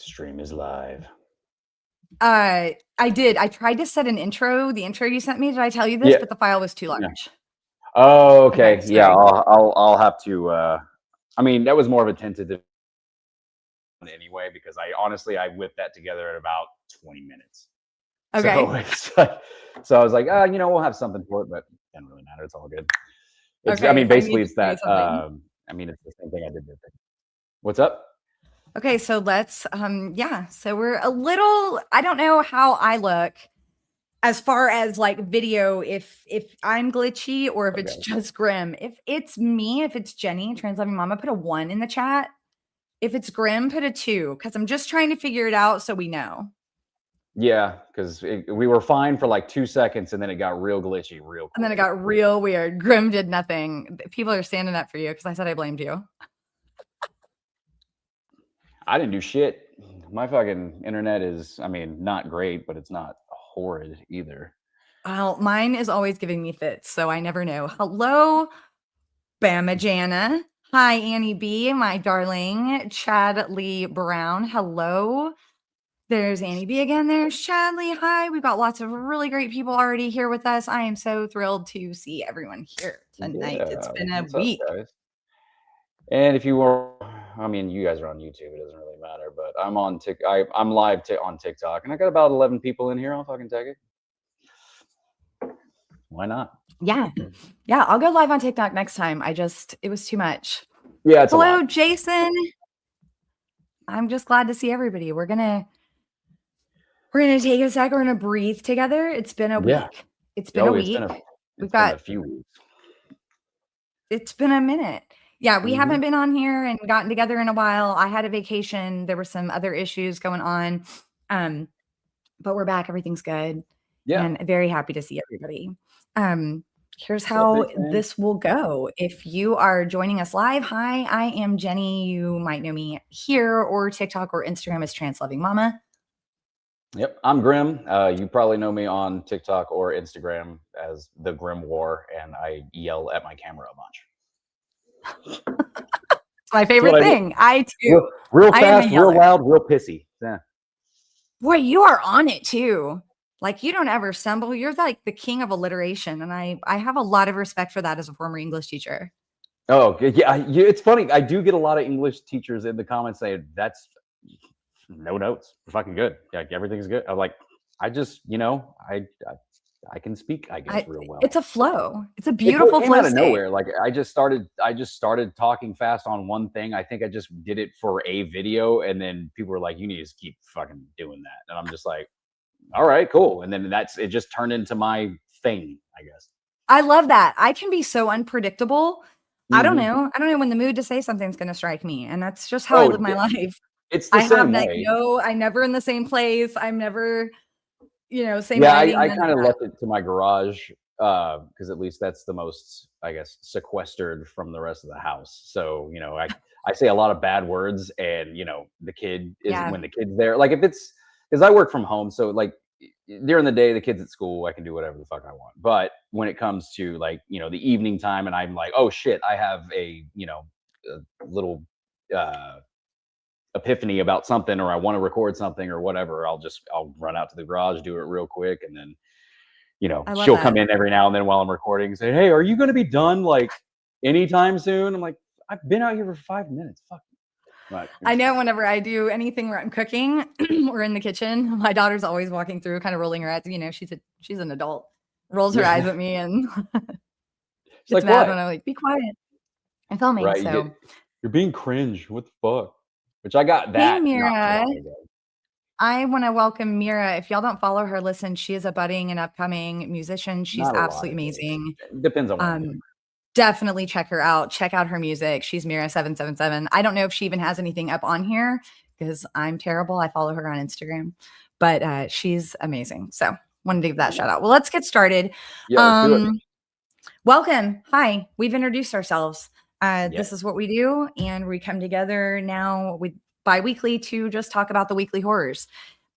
Stream is live. I did. I tried to set an intro. The intro you sent me. Did I tell you this? Yeah. But the file was too large. Yeah. Oh, okay. Okay, Yeah, sorry. I'll have to. I mean, that was more of a tentative anyway because I whipped that together in about 20 minutes. So Okay. it's like, so I was like, we'll have something for it, but it doesn't really matter. It's all good. It's, I Okay. mean, If I need basically, to it's say that. something. I mean, it's the same thing I did. What's up? Okay, so let's yeah. So we're a little, I don't know how I look as far as like video, if I'm glitchy or if it's Okay. just Grim. If it's me, if it's Jenny, Trans Loving Mama, put a 1 in the chat. If it's Grim, put a 2, because I'm just trying to figure it out so we know. Yeah, because we were fine for like 2 seconds, and then it got real glitchy real quick. And then it got real weird. Grim did nothing. People are standing up for you because I said I blamed you. I didn't do shit. My fucking internet is, I mean, not great, but it's not horrid either. Well, mine is always giving me fits, so I never know. Hello, Bama Jana. Hi, Annie B, my darling. Chad Lee Brown. Hello. There's Annie B again. There's Chad Lee. Hi. We've got lots of really great people already here with us. I am so thrilled to see everyone here tonight. It's been a What's week. up, guys? And if you were, I mean, you guys are on YouTube. It doesn't really matter, but I'm on I'm live on TikTok, and I got about 11 people in here. I'll fucking take it. Why not? Yeah. Yeah. I'll go live on TikTok next time. It was too much. Yeah. It's Hello, Jason. I'm just glad to see everybody. We're gonna take a sec. We're gonna breathe together. It's been a week. It's been a week. We've got a few weeks. It's been a minute. Yeah, we haven't been on here and gotten together in a while. I had a vacation. There were some other issues going on. But we're back. Everything's good. Yeah. And very happy to see everybody. Here's how this will go. If you are joining us live, hi, I am Jenny. You might know me here or TikTok or Instagram as Trans Loving Mama. Yep, I'm Grim. You probably know me on TikTok or Instagram as the Grim War, and I yell at my camera a bunch. It's my favorite thing. I too. Real fast, real loud, real pissy. Yeah. Boy, you are on it too. Like, you don't ever stumble. You're like the king of alliteration. And I have a lot of respect for that as a former English teacher. Oh, yeah. It's funny. I do get a lot of English teachers in the comments saying, that's no notes. We're fucking good. Yeah, everything's good. I'm like, I just, I can speak, I guess, real well. It's a flow. It's a beautiful flow. Out of nowhere. Like I just started talking fast on one thing. I think I just did it for a video, and then people were like, you need to keep fucking doing that. And I'm just like, all right, cool. And then it just turned into my thing, I guess. I love that. I can be so unpredictable. I don't know. I don't know when the mood to say something's going to strike me. And that's just how I live my life. It's the same way. I'm never in the same place. I'm never, same. Yeah, I kind of left it to my garage because at least that's the most, I guess, sequestered from the rest of the house. So, I say a lot of bad words, and, the kid is when the kid's there. Like if it's, because I work from home. So like during the day, the kid's at school, I can do whatever the fuck I want. But when it comes to like, the evening time, and I'm like, oh shit, I have a little epiphany about something, or I want to record something or whatever, I'll run out to the garage, do it real quick. And then, she'll come in every now and then while I'm recording and say, hey, are you going to be done like anytime soon? I'm like, I've been out here for 5 minutes. Fuck. But I know whenever I do anything where I'm cooking or in the kitchen, my daughter's always walking through, kind of rolling her eyes. She's an adult, rolls her eyes at me, and she's like, mad when I'm like, be quiet. I'm filming. Right, so you're being cringe. What the fuck? Which I got that. Hey, Mira. I want to welcome Mira. If y'all don't follow her, listen, she is a budding and upcoming musician. She's absolutely amazing. Depends on definitely check her out. Check out her music. She's Mira777. I don't know if she even has anything up on here because I'm terrible. I follow her on Instagram, but she's amazing. So wanted to give that shout out. Well, let's get started. Yeah, let's do it. Welcome. Hi. We've introduced ourselves. This is what we do. And we come together now with bi-weekly to just talk about the weekly horrors.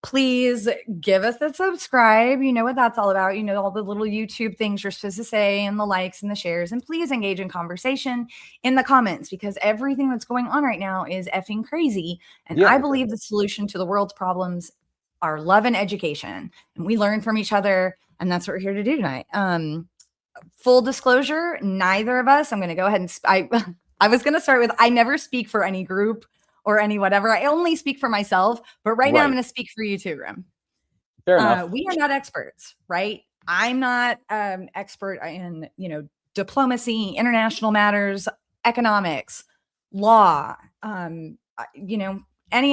Please give us a subscribe. You know what that's all about. You know, all the little YouTube things you're supposed to say and the likes and the shares. And please engage in conversation in the comments, because everything that's going on right now is effing crazy. And I believe the solution to the world's problems are love and education. And we learn from each other. And that's what we're here to do tonight. Full disclosure, neither of us, I'm going to go ahead and I was going to start with, I never speak for any group or any whatever. I only speak for myself, but right now I'm going to speak for you too, Grim. Fair enough. We are not experts, right? I'm not expert in, diplomacy, international matters, economics, law, any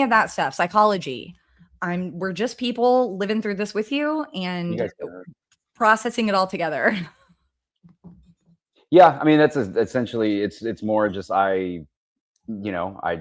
of that stuff, psychology. We're just people living through this with you and processing it all together. Yeah, I mean, that's essentially, it's more just I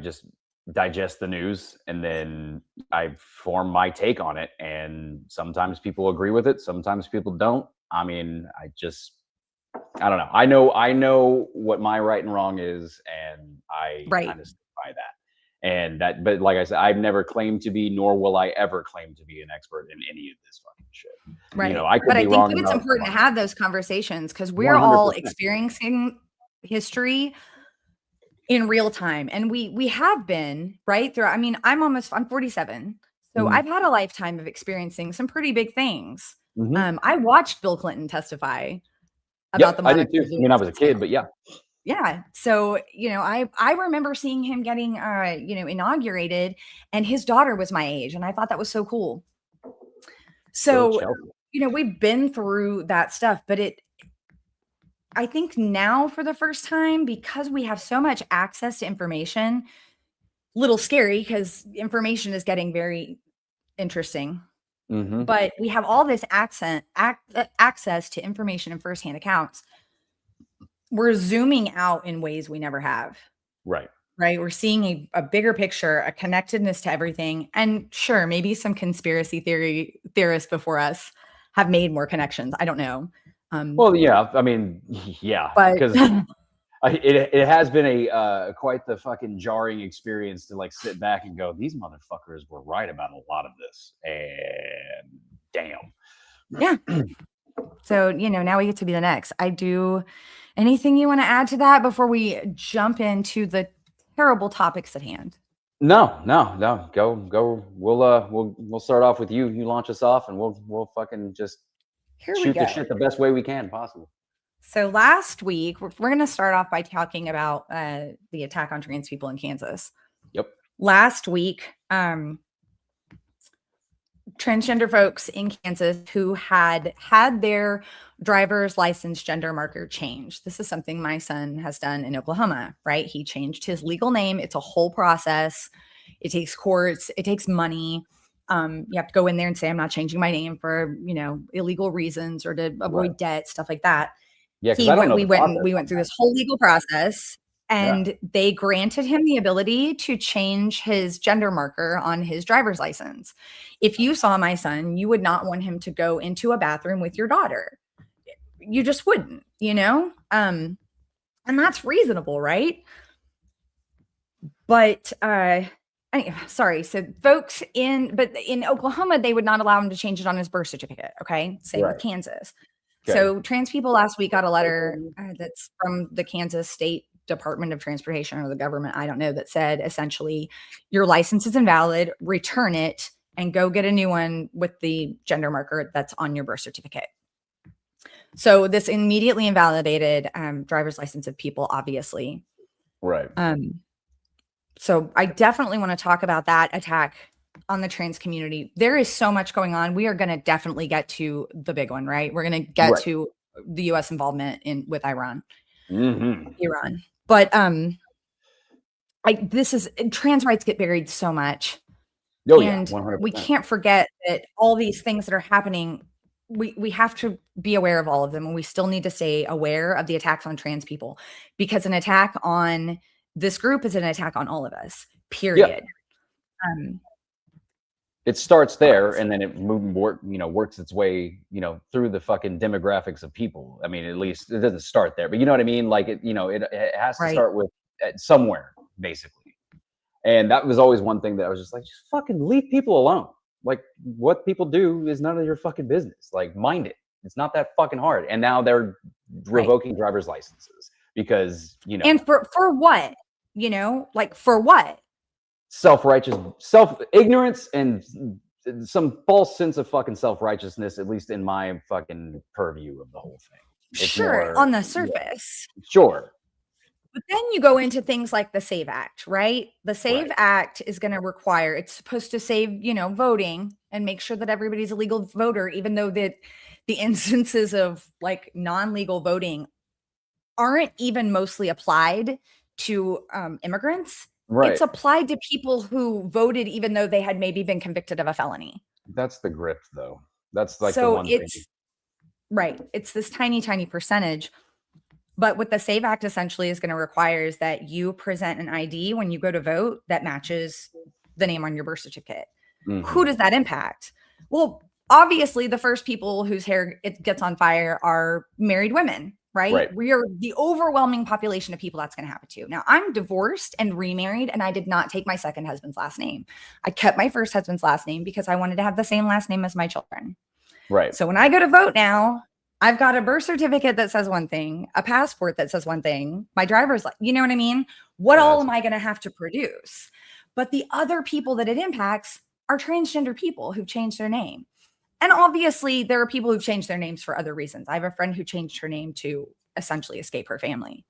just digest the news and then I form my take on it. And sometimes people agree with it, sometimes people don't. I mean, I don't know. I know what my right and wrong is, and I kind of stick by that. And but like I said, I've never claimed to be, nor will I ever claim to be an expert in any of this fucking shit. Right. I could be wrong. But I think that it's important to have those conversations because we're 100%. All experiencing history in real time. And we have been right through. I mean, I'm 47. So I've had a lifetime of experiencing some pretty big things. I watched Bill Clinton testify about the monarchy. I did too. I mean, I was a kid, but yeah. Yeah. So, I remember seeing him getting, inaugurated, and his daughter was my age. And I thought that was so cool. So, we've been through that stuff, but I think now for the first time, because we have so much access to information, little scary because information is getting very interesting, but we have all this access to information and firsthand accounts. We're zooming out in ways we never have. Right. We're seeing a bigger picture, a connectedness to everything. And sure, maybe some conspiracy theorists before us have made more connections. I don't know. Well, yeah, I mean, yeah, because it has been quite the fucking jarring experience to sit back and go, these motherfuckers were right about a lot of this, and damn. Yeah. So, now we get to be the next. Anything you want to add to that before we jump into the terrible topics at hand? No. Go. We'll start off with you. You launch us off, and we'll fucking just shoot the shit the best way we can possible. So last week, we're going to start off by talking about the attack on trans people in Kansas. Yep. Last week, transgender folks in Kansas who had their driver's license gender marker changed. This is something my son has done in Oklahoma, right? He changed his legal name. It's a whole process. It takes courts. It takes money. You have to go in there and say, I'm not changing my name for, illegal reasons or to avoid debt, stuff like that. Yeah, we went through this whole legal process, and they granted him the ability to change his gender marker on his driver's license. If you saw my son, you would not want him to go into a bathroom with your daughter. You just wouldn't, and that's reasonable, right? But sorry. So folks in Oklahoma, they would not allow him to change it on his birth certificate. Okay. Same with Kansas. Okay. So trans people last week got a letter that's from the Kansas State Department of Transportation or the government, I don't know, that said essentially your license is invalid, return it, and go get a new one with the gender marker that's on your birth certificate. So this immediately invalidated driver's license of people, obviously. Right. So I definitely want to talk about that attack on the trans community. There is so much going on. We are going to definitely get to the big one, right? We're going to get to the U.S. involvement with Iran. Iran. But trans rights get buried so much. Oh, and 100%. We can't forget that all these things that are happening, we have to be aware of all of them. And we still need to stay aware of the attacks on trans people, because an attack on this group is an attack on all of us, period. Yeah. It starts there, and then it works its way, through the fucking demographics of people. I mean, at least it doesn't start there, but you know what I mean? Like it has to start with somewhere, basically. And that was always one thing that I was just like, just fucking leave people alone. Like, what people do is none of your fucking business. Like, mind it. It's not that fucking hard. And now they're revoking driver's licenses because, you know. And for what? You know, like, for what? Self-righteous, ignorance, and some false sense of fucking self-righteousness, at least in my fucking purview of the whole thing. It's sure, more, on the surface. Yeah, sure. But then you go into things like the SAVE Act, right? The SAVE Act is going to require, it's supposed to save, you know, voting and make sure that everybody's a legal voter, even though the instances of like non-legal voting aren't even mostly applied to immigrants. Right. It's applied to people who voted even though they had maybe been convicted of a felony. That's the grift, though. That's like the one thing. Right. It's this tiny, tiny percentage. But what the SAVE Act essentially is going to require is that you present an ID when you go to vote that matches the name on your birth certificate. Mm-hmm. Who does that impact? Well, obviously, the first people whose hair it gets on fire are married women, right? We are the overwhelming population of people that's going to happen to. Now, I'm divorced and remarried, and I did not take my second husband's last name. I kept my first husband's last name because I wanted to have the same last name as my children. Right. So when I go to vote now, I've got a birth certificate that says one thing, a passport that says one thing, my driver's license, you know what I mean? What all am I going to have to produce? But the other people that it impacts are transgender people who've changed their name. And obviously, there are people who've changed their names for other reasons. I have a friend who changed her name to essentially escape her family.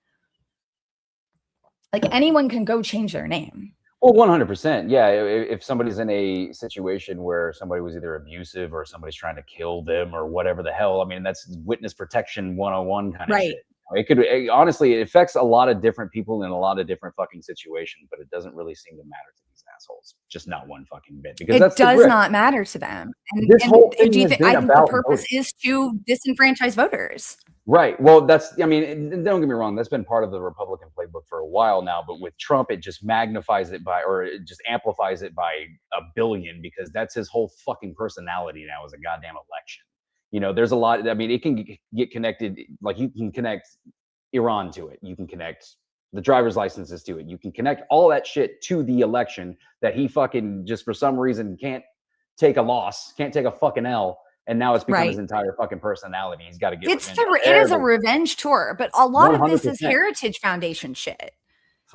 Like, anyone can go change their name. Well, 100%. Yeah. If somebody's in a situation where somebody was either abusive or somebody's trying to kill them or whatever the hell, I mean, that's witness protection 101 kind of shit. Honestly, it affects a lot of different people in a lot of different fucking situations, but it doesn't really seem to matter to these assholes. Just not one fucking bit. Because it does not matter to them. And this whole thing I think the purpose is to disenfranchise voters. Right. Well, I mean, don't get me wrong. That's been part of the Republican playbook for a while now. But with Trump, it just magnifies it or it just amplifies it by a billion, because that's his whole fucking personality now is a goddamn election. You know, there's a lot. I mean, it can get connected. Like, you can connect Iran to it. You can connect the driver's licenses to it. You can connect all that shit to the election that he fucking just for some reason can't take a loss, can't take a fucking L. And now it's become his entire fucking personality. He's got to get it is a revenge tour, but a lot 100%. Of this is Heritage Foundation shit.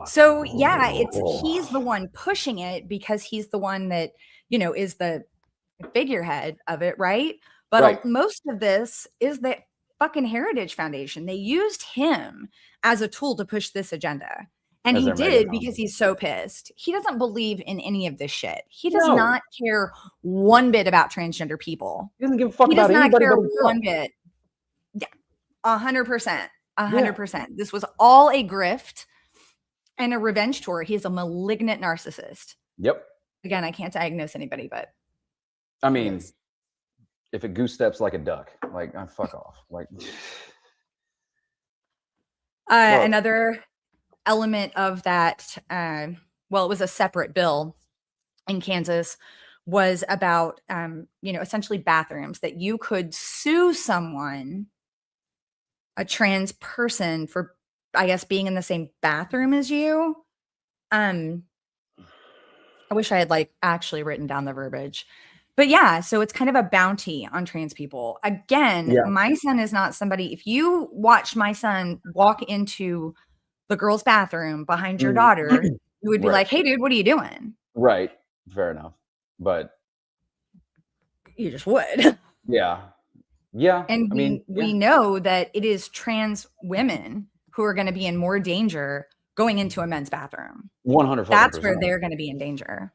So yeah, he's the one pushing it because he's the one that, you know, is the figurehead of it, right? But most of this is the fucking Heritage Foundation. They used him as a tool to push this agenda. And he did because he's so pissed. He doesn't believe in any of this shit. He does not care one bit about transgender people. He doesn't give a fuck about anybody. He does not care one bit. Yeah, 100%. 100%. This was all a grift and a revenge tour. He's a malignant narcissist. Yep. Again, I can't diagnose anybody, but I mean, if it goose steps like a duck, like, fuck off. Like, another element of that, well, it was a separate bill in Kansas, was about, you know, essentially bathrooms, that you could sue someone, a trans person, for, I guess, being in the same bathroom as you. I wish I had like actually written down the verbiage. But yeah, so it's kind of a bounty on trans people. Again, my son is not somebody, if you watch my son walk into the girl's bathroom behind your daughter, you would be like, hey, dude, what are you doing? Right. Fair enough. But you just would. Yeah. Yeah. And we know that it is trans women who are going to be in more danger going into a men's bathroom. 100%. That's where they're going to be in danger.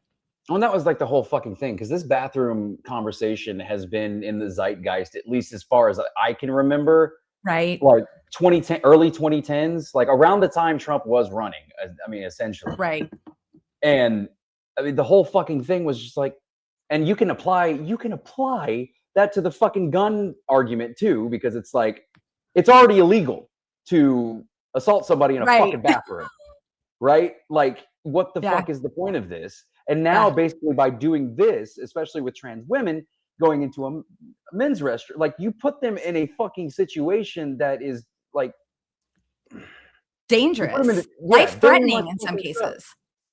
Well, and that was like the whole fucking thing, because this bathroom conversation has been in the zeitgeist, at least as far as I can remember. Right. Like 2010, early 2010s, like around the time Trump was running. I mean, essentially. Right. And I mean, the whole fucking thing was just like, and you can apply that to the fucking gun argument too, because it's like, it's already illegal to assault somebody in a fucking bathroom. Right? Like, what the fuck is the point of this? And now basically by doing this, especially with trans women going into a men's restroom, like, you put them in a fucking situation that is like dangerous, life-threatening in some cases.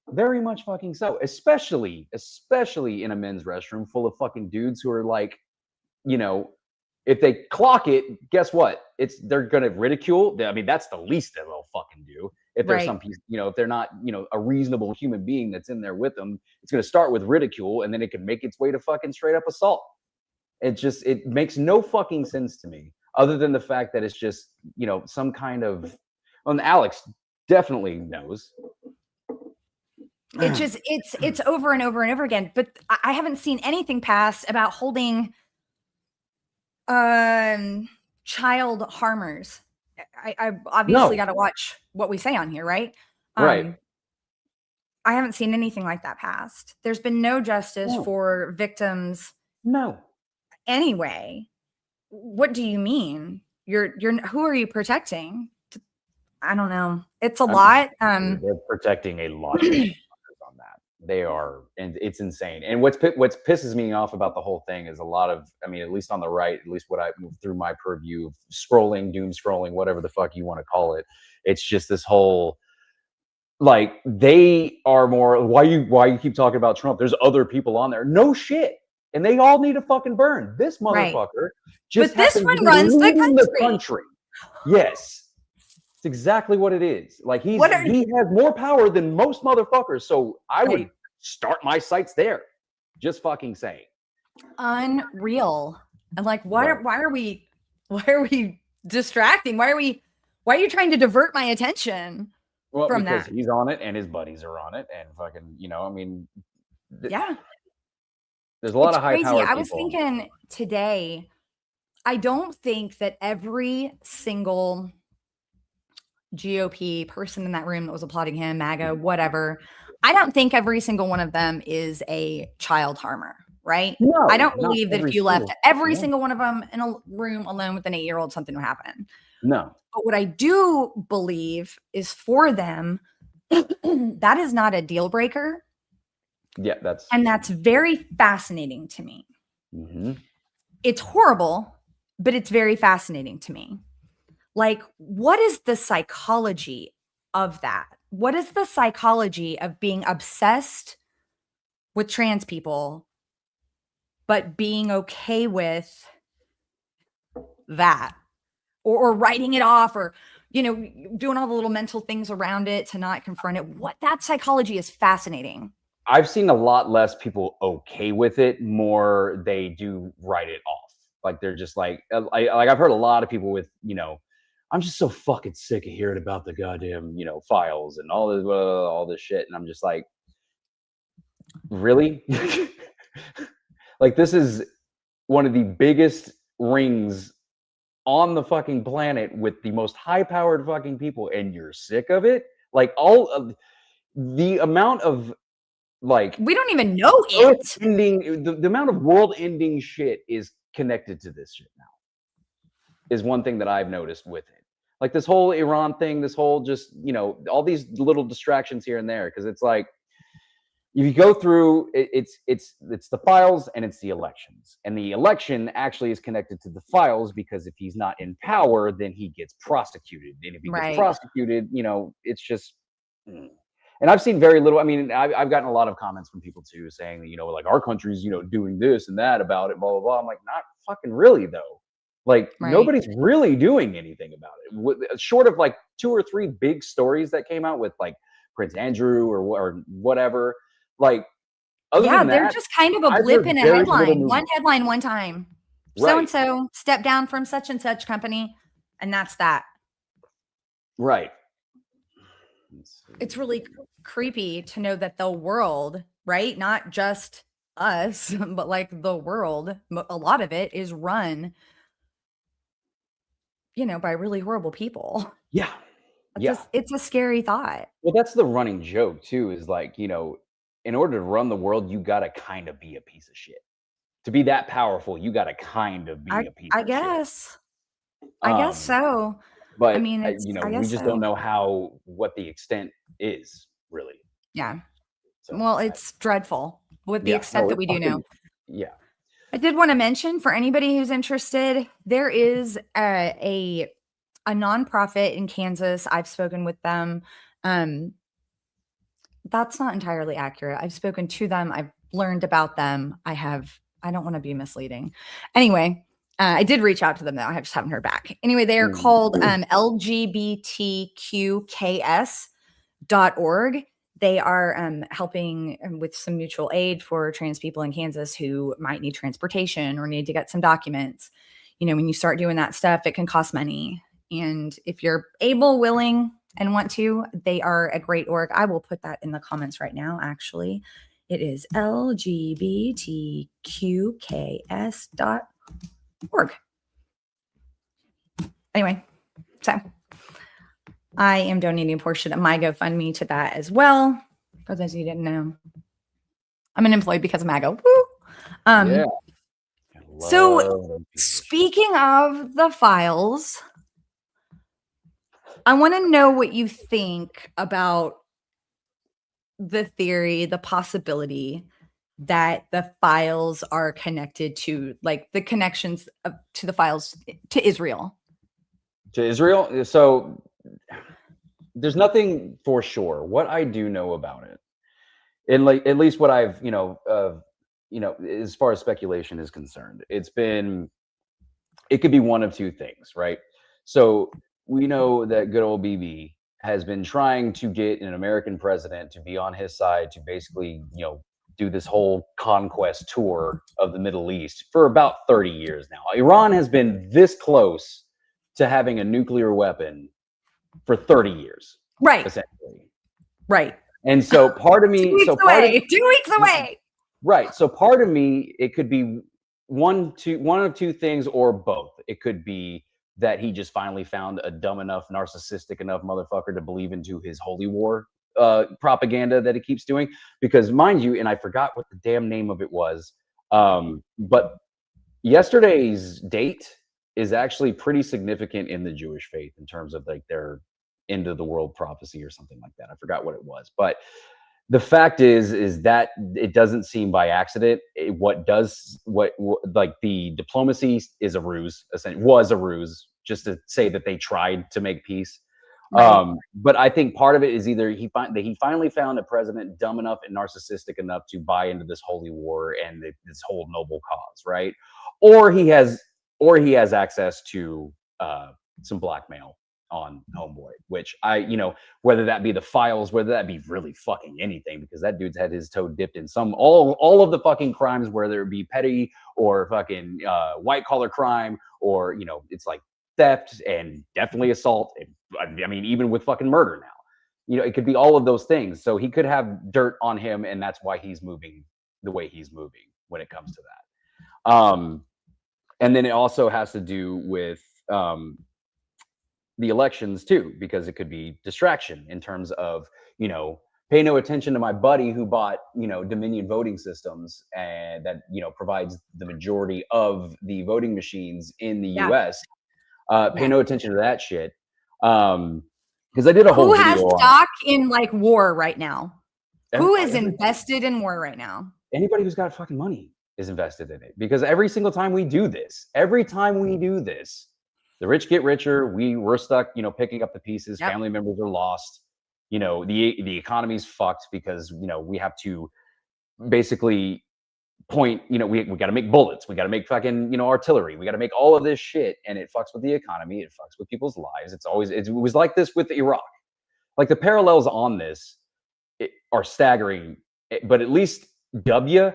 Very much fucking so. Especially in a men's restroom full of fucking dudes who are like, you know, if they clock it, guess what? They're gonna ridicule. I mean, that's the least that they'll fucking do. If there's some Right. piece, if they're not, a reasonable human being that's in there with them, it's gonna start with ridicule, and then it can make its way to fucking straight up assault. It makes no fucking sense to me, other than the fact that it's just, some kind of. And Alex definitely knows. It's over and over and over again. But I haven't seen anything passed about holding child harmers. I obviously No, got to watch what we say on here, right? right? I haven't seen anything like that passed. There's been no justice No, for victims no. anyway. What do you mean? You're who are you protecting? I don't know. It's a lot. They're protecting a lot of on that. They are, and it's insane. And what's pisses me off about the whole thing is a lot of, I mean, at least on the right, at least what I moved through my purview of scrolling, doom scrolling, whatever the fuck you want to call it. It's just this whole, like, they are more, why you keep talking about Trump? There's other people on there. No shit. And they all need to fucking burn. This motherfucker just but this happens one to be runs leading the country. Yes. It's exactly what it is. Like, he has more power than most motherfuckers. So I would start my sights there. Just fucking saying. Unreal. And like, why are we distracting? Why are you trying to divert my attention from because that? he's on it and his buddies are on it, and fucking, I mean, yeah. There's a lot of high crazy. power. I was thinking today, I don't think that every single GOP person in that room that was applauding him, MAGA, whatever, I don't think every single one of them is a child harmer, right? No, I don't believe that if you left every single one of them in a room alone with an 8-year-old, something would happen. No. But what I do believe is for them, that is not a deal breaker. Yeah, that's very fascinating to me. Mm-hmm. It's horrible, but it's very fascinating to me. Like, what is the psychology of that? What is the psychology of being obsessed with trans people, but being okay with that, or writing it off, or, doing all the little mental things around it to not confront it? What that psychology is fascinating. I've seen a lot less people okay with it, more they do write it off. Like, they're just like I've heard a lot of people with, I'm just so fucking sick of hearing about the goddamn, files and all this shit. And I'm just like, really? Like, this is one of the biggest rings on the fucking planet with the most high-powered fucking people, and you're sick of it? Like, all of the amount of, like, we don't even know it. The amount of world-ending shit is connected to this shit now, is one thing that I've noticed with it. Like, this whole Iran thing, this whole just, all these little distractions here and there, because it's like, if you go through, it's the files and it's the elections. And the election actually is connected to the files, because if he's not in power, then he gets prosecuted. And if he gets prosecuted, it's just... And I've seen very little. I mean, I've gotten a lot of comments from people too, saying that, like, our country's, doing this and that about it, blah, blah, blah. I'm like, not fucking really, though. Like, nobody's really doing anything about it. Short of like 2 or 3 big stories that came out with, like, Prince Andrew or whatever. Like, other than that, they're just kind of a blip in a headline. One headline, one time. So-and-so stepped down from such and such company, and that's that. Right. It's really creepy to know that the world, right? Not just us, but like the world, a lot of it is run, by really horrible people. Yeah. It's a scary thought. Well, that's the running joke too, is like, in order to run the world, you got to kind of be a piece of shit. To be that powerful, you got to kind of be a piece of shit. I guess so. But I mean, we just don't know what the extent is, really. Yeah. So, well, it's dreadful with the extent that we do know. Yeah. I did want to mention, for anybody who's interested, there is a nonprofit in Kansas. I've spoken with them. That's not entirely accurate. I've spoken to them. I've learned about them. I don't want to be misleading. Anyway, I did reach out to them though. I just haven't heard back. Anyway, they are called LGBTQKS.org. They are helping with some mutual aid for trans people in Kansas who might need transportation or need to get some documents. When you start doing that stuff, it can cost money. And if you're able, willing, and want to, they are a great org. I will put that in the comments right now, actually. It is lgbtqks.org. Anyway, so I am donating a portion of my GoFundMe to that as well. For those of you who didn't know, I'm unemployed because of MAGA. Woo! Yeah. So speaking of the files, I want to know what you think about the theory, the possibility that the files are connected to, like, the connections to the files to Israel. To Israel? So there's nothing for sure. What I do know about it, and like at least what I've, as far as speculation is concerned, it could be one of two things, right? So we know that good old BB has been trying to get an American president to be on his side to basically, do this whole conquest tour of the Middle East for about 30 years now. Iran has been this close to having a nuclear weapon for 30 years. Right. Essentially. Right. And so part of me, 2 weeks away. Right. So part of me, it could be one of two things or both. It could be that he just finally found a dumb enough, narcissistic enough motherfucker to believe into his holy war propaganda that he keeps doing. Because mind you, and I forgot what the damn name of it was, but yesterday's date is actually pretty significant in the Jewish faith in terms of like their end of the world prophecy or something like that. I forgot what it was, but the fact is that it doesn't seem by accident. What like the diplomacy is a ruse, essentially was a ruse, just to say that they tried to make peace. Right. But I think part of it is either he finally found a president dumb enough and narcissistic enough to buy into this holy war and this whole noble cause, right? Or he has access to some blackmail on Homeboy, which whether that be the files, whether that be really fucking anything, because that dude's had his toe dipped in all of the fucking crimes, whether it be petty or fucking white collar crime, or it's like theft and definitely assault. I mean, even with fucking murder now, it could be all of those things. So he could have dirt on him, and that's why he's moving the way he's moving when it comes to that. And then it also has to do with the elections too, because it could be distraction in terms of, pay no attention to my buddy who bought, Dominion voting systems and that, provides the majority of the voting machines in the US. Pay no attention to that shit. Because I did a whole video. Who has stock in like war right now? Who is invested in war right now? Anybody who's got fucking money is invested in it, because every single time we do this, the rich get richer. We're stuck, picking up the pieces. Yep. Family members are lost. The economy's fucked because, we have to basically point, we got to make bullets. We got to make fucking, artillery. We got to make all of this shit. And it fucks with the economy. It fucks with people's lives. It was like this with Iraq. Like the parallels on this are staggering, but at least W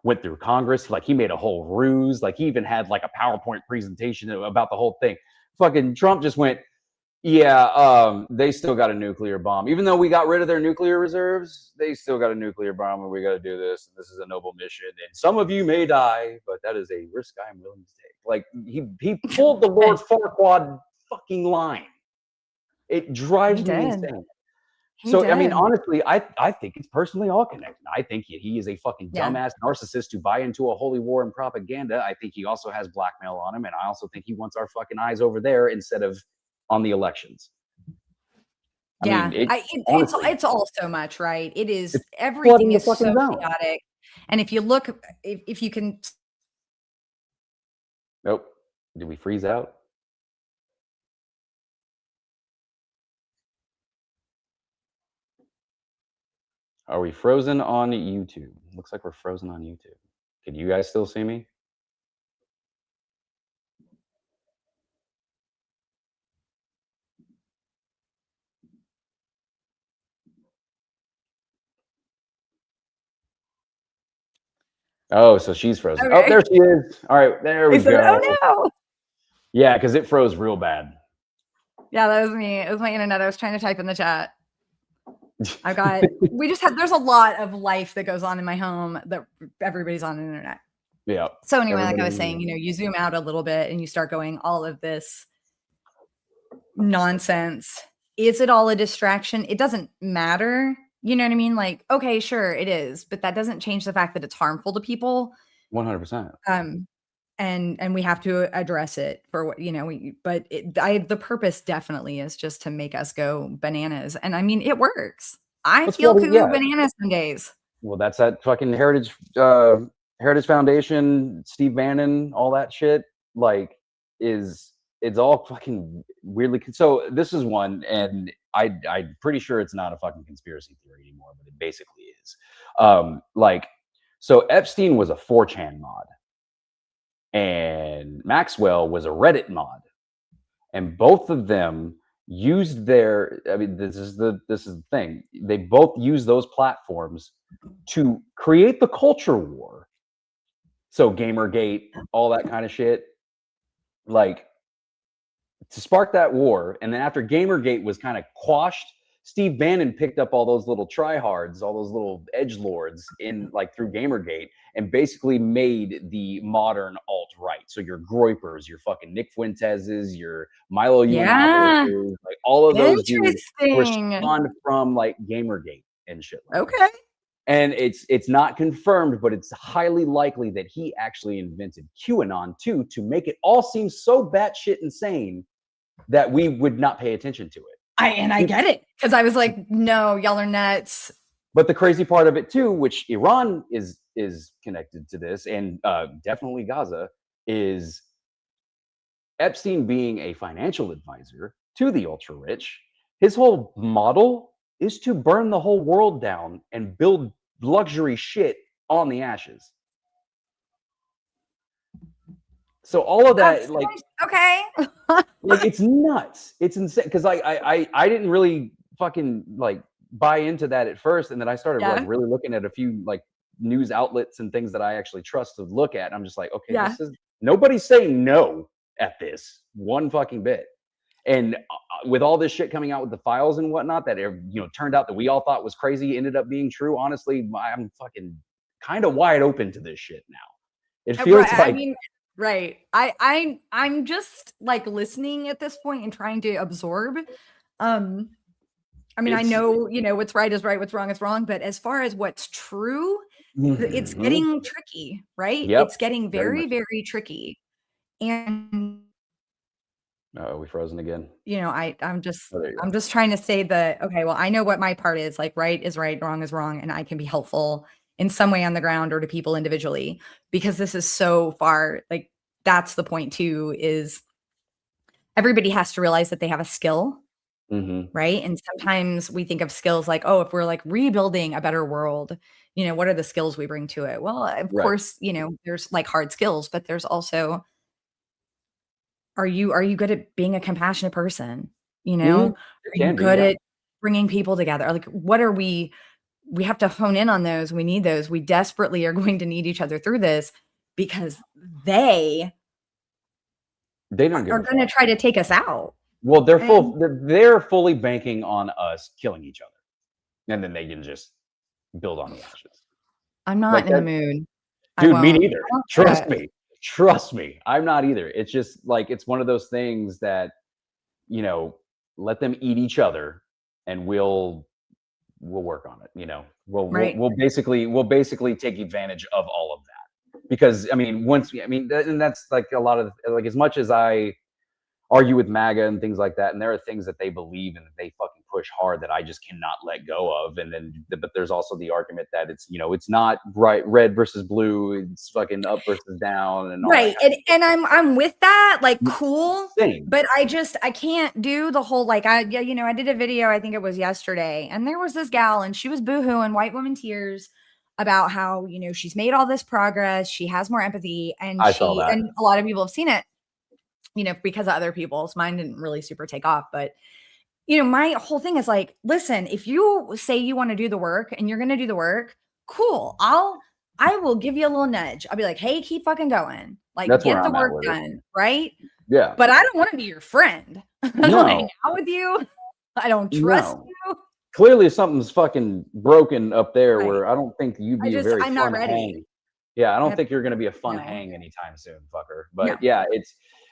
went through Congress. Like he made a whole ruse. Like he even had like a PowerPoint presentation about the whole thing. Fucking Trump just went, yeah, they still got a nuclear bomb. Even though we got rid of their nuclear reserves, they still got a nuclear bomb, and we got to do this. And this is a noble mission. And some of you may die, but that is a risk I am willing to take. Like he pulled the Lord Farquaad fucking line. It drives me insane. So, I mean, honestly, I think it's personally all connected. I think he is a fucking dumbass narcissist to buy into a holy war and propaganda. I think he also has blackmail on him. And I also think he wants our fucking eyes over there instead of on the elections. It's all so much, right? It is, everything is so chaotic. And if you look, if you can. Nope. Did we freeze out? Are we frozen on YouTube? Looks like we're frozen on YouTube. Can you guys still see me? Oh, so she's frozen. Oh, Okay. there she is. All right, there we I said, go. "Oh, no." Yeah, because it froze real bad. Yeah, that was me. It was my internet. I was trying to type in the chat. There's a lot of life that goes on in my home that everybody's on the internet. Yeah. So anyway, like I was saying, you zoom out a little bit and you start going, all of this nonsense. Is it all a distraction? It doesn't matter. You know what I mean? Like, okay, sure, it is, but that doesn't change the fact that it's harmful to people. 100%. And we have to address it for what, the purpose definitely is just to make us go bananas. And I mean, it works. I feel bananas some days. Well, that's that fucking Heritage Foundation, Steve Bannon, all that shit. Like, it's all fucking weirdly. So this is one, and I'm pretty sure it's not a fucking conspiracy theory anymore, but it basically is. So Epstein was a 4chan mod, and Maxwell was a Reddit mod, and both of them used their. I mean, this is the thing. They both use those platforms to create the culture war. So Gamergate, all that kind of shit, like to spark that war. And then after Gamergate was kind of quashed, Steve Bannon picked up all those little tryhards, all those little edgelords in like through Gamergate, and basically made the modern alt-right. So your Groypers, your fucking Nick Fuentes's, your Milo Yiannopoulos, like all of those dudes were spawned from like Gamergate and shit. Like that. And it's not confirmed, but it's highly likely that he actually invented QAnon too, to make it all seem so batshit insane that we would not pay attention to it. I get it, because I was like, no, y'all are nuts. But the crazy part of it too, which Iran is connected to this, and definitely Gaza, is Epstein being a financial advisor to the ultra rich. His whole model is to burn the whole world down and build luxury shit on the ashes. So all of that, like, okay, like it's nuts. It's insane, because I didn't really fucking like buy into that at first, and then I started like really looking at a few like news outlets and things that I actually trust to look at. And I'm just like, okay, this is, nobody's saying no at this one fucking bit. And with all this shit coming out with the files and whatnot, that turned out that we all thought was crazy, ended up being true. Honestly, I'm fucking kind of wide open to this shit now. It feels like. I mean, right. I'm just like listening at this point and trying to absorb. I mean, I know, what's right is right, what's wrong is wrong. But as far as what's true, it's getting tricky, right? Yep. It's getting very, very tricky. And are we frozen again? I'm just trying to say that, okay, well, I know what my part is, like right is right, wrong is wrong, and I can be helpful in some way on the ground or to people individually, because this is so far, like, that's the point too, is everybody has to realize that they have a skill, right? And sometimes we think of skills like, oh, if we're like rebuilding a better world, what are the skills we bring to it? Well, of course, there's like hard skills, but there's also, are you good at being a compassionate person? Are you good at bringing people together? Like, what are we have to hone in on those. We need those. We desperately are going to need each other through this, because they are going to try to take us out. Well, they're fully banking on us killing each other, and then they can just build on the ashes. I'm not like in the mood. Dude, me neither. Trust me. I'm not either. It's just like, it's one of those things that, let them eat each other, and we'll work on it. We'll basically take advantage of all of that, because I mean, and that's like a lot of, like, as much as I argue with MAGA and things like that. And there are things that they believe in that they fucking push hard that I just cannot let go of. And then, but there's also the argument that it's, it's not red versus blue. It's fucking up versus down and all that. Right. And I'm with that, like, cool. Same. But I can't do the whole, like, I did a video, I think it was yesterday, and there was this gal and she was boohooing white woman tears about how, she's made all this progress. She has more empathy, and I saw that. and a lot of people have seen it, because of other people's. Mine didn't really super take off, but my whole thing is like, listen, if you say you want to do the work and you're going to do the work, cool. I will give you a little nudge. I'll be like, hey, keep fucking going. Like, That's get the work done. Right. Yeah. But I don't want to be your friend. I don't hang out with you. I don't trust you. Clearly something's fucking broken up there where I don't think you'd be I'm not ready. Hang. Yeah. I don't think you're going to be a fun hang anytime soon, fucker. But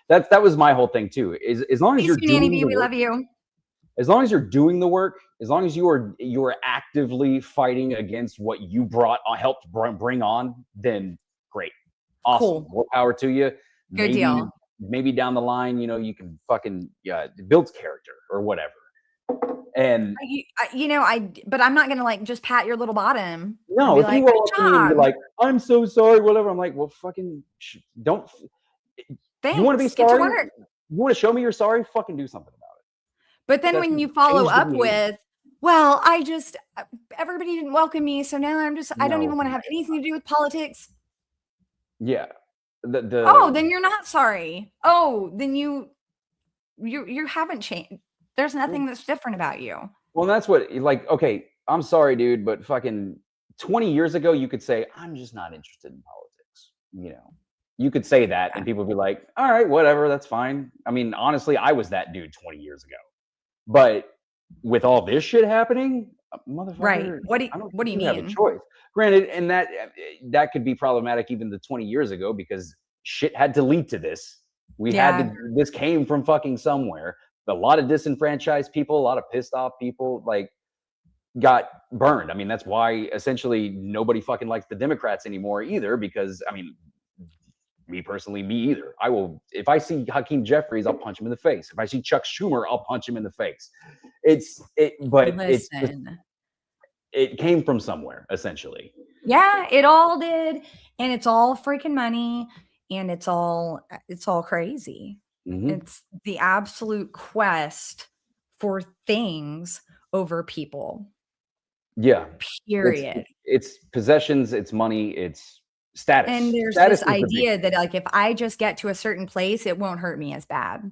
that was my whole thing too. Is as long as you're doing the work, we love you. As long as you're doing the work, as long as you are actively fighting against what you helped bring on, then great. Awesome. Cool. More power to you. Good deal. Maybe down the line, you can fucking build character or whatever. And but I'm not gonna like just pat your little bottom. No, if you walk in and you're like, I'm so sorry, whatever. I'm like, well, fucking don't. Thanks. You want to be sorry? You want to show me you're sorry? Fucking do something about it. But then when you follow up with, well, everybody didn't welcome me, so now I don't even want to have anything to do with politics. Yeah. Then you're not sorry. Then you haven't changed. There's nothing that's different about you. Well, that's what, like, okay, I'm sorry, dude, but fucking 20 years ago, you could say, I'm just not interested in politics. You could say that and people would be like, all right, whatever, that's fine. I mean, honestly, I was that dude 20 years ago. But with all this shit happening, motherfucker, right? What do you mean? Have a choice. Granted, and that could be problematic even 20 years ago because shit had to lead to this. This came from fucking somewhere. A lot of disenfranchised people, a lot of pissed off people, like, got burned. I mean, that's why essentially nobody fucking likes the Democrats anymore either. Because I mean, me either. If I see Hakeem Jeffries, I'll punch him in the face. If I see Chuck Schumer, I'll punch him in the face. It came from somewhere, essentially. Yeah, it all did. And it's all freaking money. And it's all crazy. Mm-hmm. It's the absolute quest for things over people. Yeah. Period. It's possessions, it's money, it's status. And there's this idea that, like, if I just get to a certain place, it won't hurt me as bad.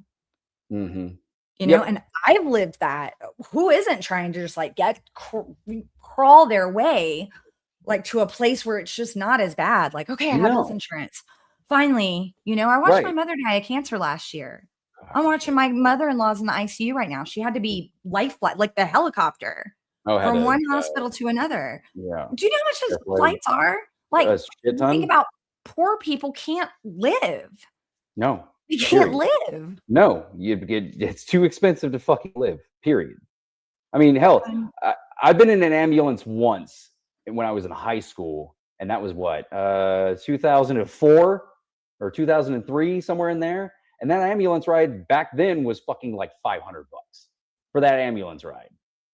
Mm-hmm. And I've lived that. Who isn't trying to just like crawl their way like to a place where it's just not as bad? Like, okay, I have health insurance. Finally, I watched my mother die of cancer last year. I'm watching my mother-in-law's in the ICU right now. She had to be life flight, like the helicopter from one hospital to another. Yeah. Do you know how much those flights are? Like, think about poor people can't live. No. You can't live. No, it's too expensive to fucking live, period. I mean, hell, I've been in an ambulance once when I was in high school, and that was what, 2004 or 2003, somewhere in there. And that ambulance ride back then was fucking like $500 for that ambulance ride.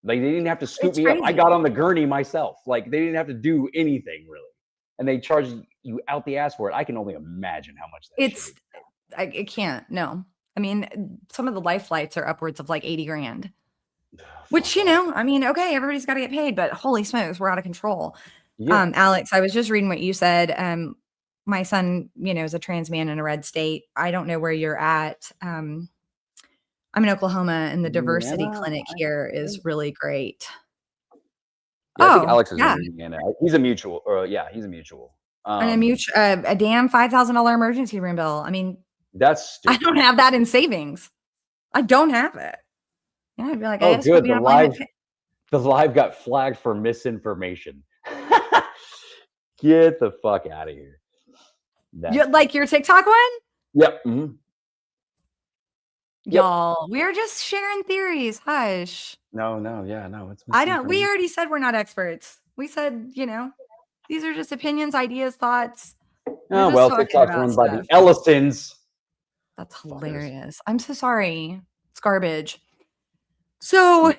Like, they didn't have to scoop me up. I got on the gurney myself. Like, they didn't have to do anything really. And they charged you out the ass for it. I can only imagine how much that is. I can't. No. I mean, some of the life flights are upwards of like 80 grand, which, I mean, okay, everybody's got to get paid, but holy smokes, we're out of control. Yeah. Alex, I was just reading what you said. My son, is a trans man in a red state. I don't know where you're at. I'm in Oklahoma, and the diversity clinic here is really great. Yeah, I think Alex is in Indiana. He's a mutual. He's a mutual. And a damn $5,000 emergency room bill. I mean, that's stupid. I don't have that in savings. I don't have it. Yeah, I'd be like, oh, good. The live got flagged for misinformation. Get the fuck out of here. Like your TikTok one? Yep. Mm-hmm. Y'all, we're just sharing theories. Hush. No. It's we already said we're not experts. We said, these are just opinions, ideas, thoughts. Oh, well, TikTok's run by the Ellisons. That's Fuckers. hilarious. I'm so sorry. It's garbage. So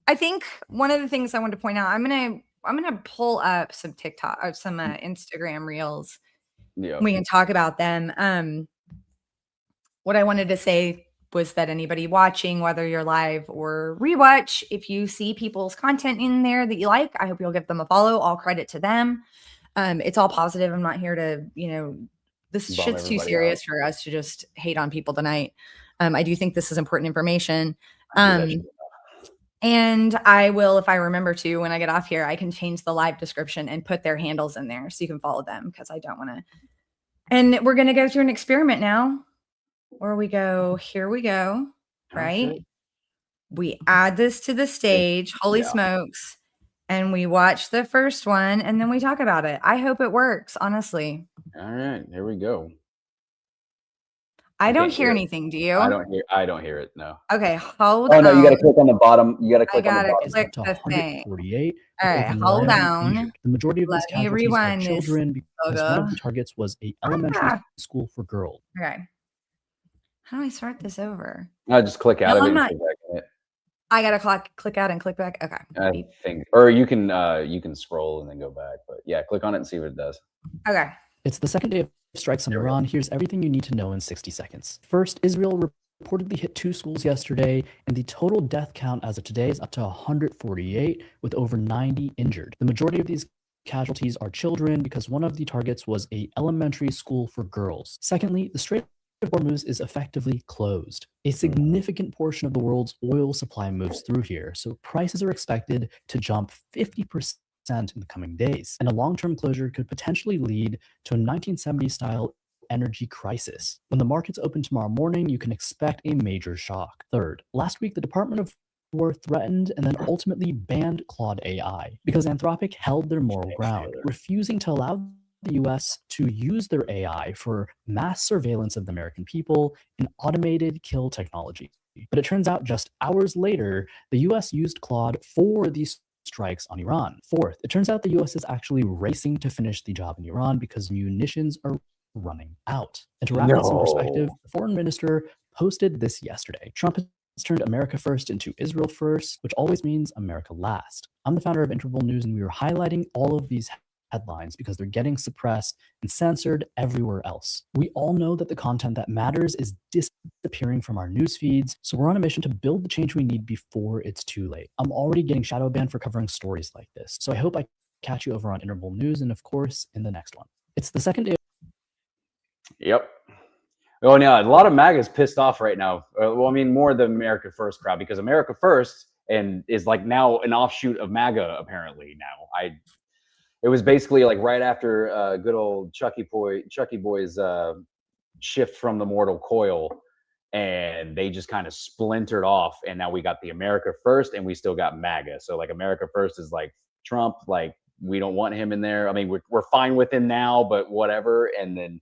I think one of the things I wanted to point out, I'm gonna pull up some TikTok or some Instagram reels. Yeah. We can talk about them. What I wanted to say was that anybody watching, whether you're live or rewatch, if you see people's content in there that you like, I hope you'll give them a follow. All credit to them. It's all positive. I'm not here to, this Bum shit's too everybody serious out. for us to just hate on people tonight. I do think this is important information. I do that shit. And I will, if I remember to, when I get off here, I can change the live description and put their handles in there so you can follow them because I don't want to. And we're going to go through an experiment now where we go, here we go, right? Okay. We add this to the stage, holy smokes, and we watch the first one and then we talk about it. I hope it works, honestly. All right, here we go. I don't hear anything, do you? I don't hear it, no. Okay, hold on. Oh no, you gotta click on the bottom. You gotta click on the bottom. Click the thing. 148. All right, hold down. The majority of these casualties are children because one of the targets was a elementary school for girls. Okay. How do I start this over? I just click out of it and click back in it. I gotta click out and click back. Okay. I think, or you can scroll and then go back, but yeah, click on it and see what it does. Okay. It's the second day of strikes on Iran. Here's everything you need to know in 60 seconds. First, Israel reportedly hit 2 schools yesterday, and the total death count as of today is up to 148, with over 90 injured. The majority of these casualties are children because one of the targets was a elementary school for girls. Secondly, the Strait of Hormuz is effectively closed. A significant portion of the world's oil supply moves through here, so prices are expected to jump 50% in the coming days, and a long-term closure could potentially lead to a 1970s-style energy crisis. When the markets open tomorrow morning, you can expect a major shock. Third, last week the Department of War threatened and then ultimately banned Claude AI because Anthropic held their moral ground, refusing to allow the US to use their AI for mass surveillance of the American people in automated kill technology. But it turns out just hours later, the US used Claude for these strikes on Iran. Fourth, it turns out the US is actually racing to finish the job in Iran because munitions are running out. And to wrap this in perspective, the foreign minister posted this yesterday. Trump has turned America first into Israel first, which always means America last. I'm the founder of Interval News, and we are highlighting all of these headlines because they're getting suppressed and censored everywhere else. We all know that the content that matters is disappearing from our news feeds, so we're on a mission to build the change we need before it's too late. I'm already getting shadow banned for covering stories like this, so I hope I catch you over on Interval News and, of course, in the next one. It's the second day. Yep. Oh, no, a lot of MAGA is pissed off right now. Well, I mean, more the America First crowd, because America First and is like now an offshoot of MAGA, apparently now. It was basically like right after good old Chucky Boy's shift from the mortal coil, and they just kind of splintered off. And now we got the America First, and we still got MAGA. So like America First is like Trump, like we don't want him in there. I mean, we're fine with him now, but whatever. And then,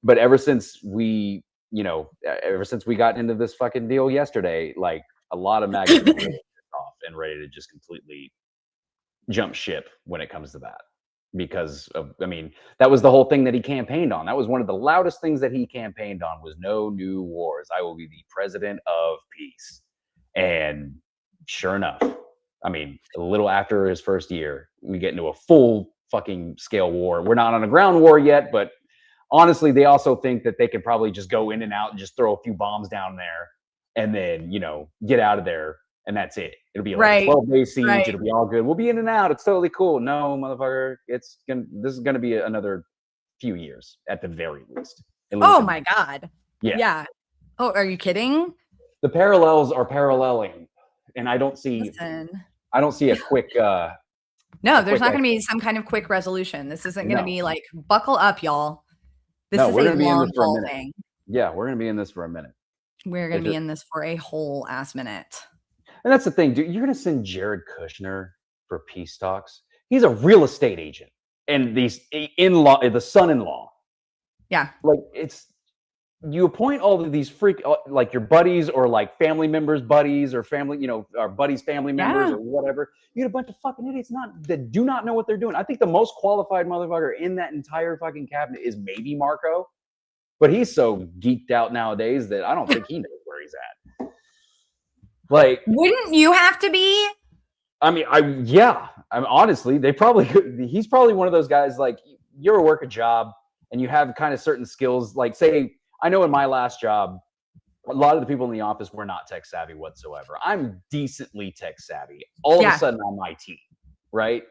but ever since we got into this fucking deal yesterday, like a lot of MAGA are really off and ready to just completely jump ship when it comes to that, because of, I mean, that was the whole thing that he campaigned on. That was one of the loudest things that he campaigned on was no new wars. I will be the president of peace. And sure enough, I mean, a little after his first year, we get into a full fucking scale war. We're not on a ground war yet, but honestly, they also think that they could probably just go in and out and just throw a few bombs down there and then, get out of there. And that's it. It'll be like a 12-day siege. Right. It'll be all good. We'll be in and out. It's totally cool. No, motherfucker. This is gonna be another few years at the very least. Oh my God. Yeah. Oh, are you kidding? The parallels are paralleling, and I don't see a quick. No, there's not gonna be some kind of quick resolution. This isn't gonna be like buckle up, y'all. This is a long haul thing. Yeah, we're gonna be in this for a minute. We're gonna be in this for a whole ass minute. And that's the thing, dude. You're gonna send Jared Kushner for peace talks. He's a real estate agent, and the son-in-law. Yeah, like you appoint all of these like your buddies or like family members' buddies or family, our buddies' family members or whatever. You get a bunch of fucking idiots that do not know what they're doing. I think the most qualified motherfucker in that entire fucking cabinet is maybe Marco, but he's so geeked out nowadays that I don't think he knows where he's at. Like, wouldn't you have to be? I mean, I'm honestly, he's probably one of those guys, like, you ever work a job and you have kind of certain skills, like, say, I know in my last job, a lot of the people in the office were not tech savvy whatsoever. I'm decently tech savvy. All of a sudden, I'm IT, right?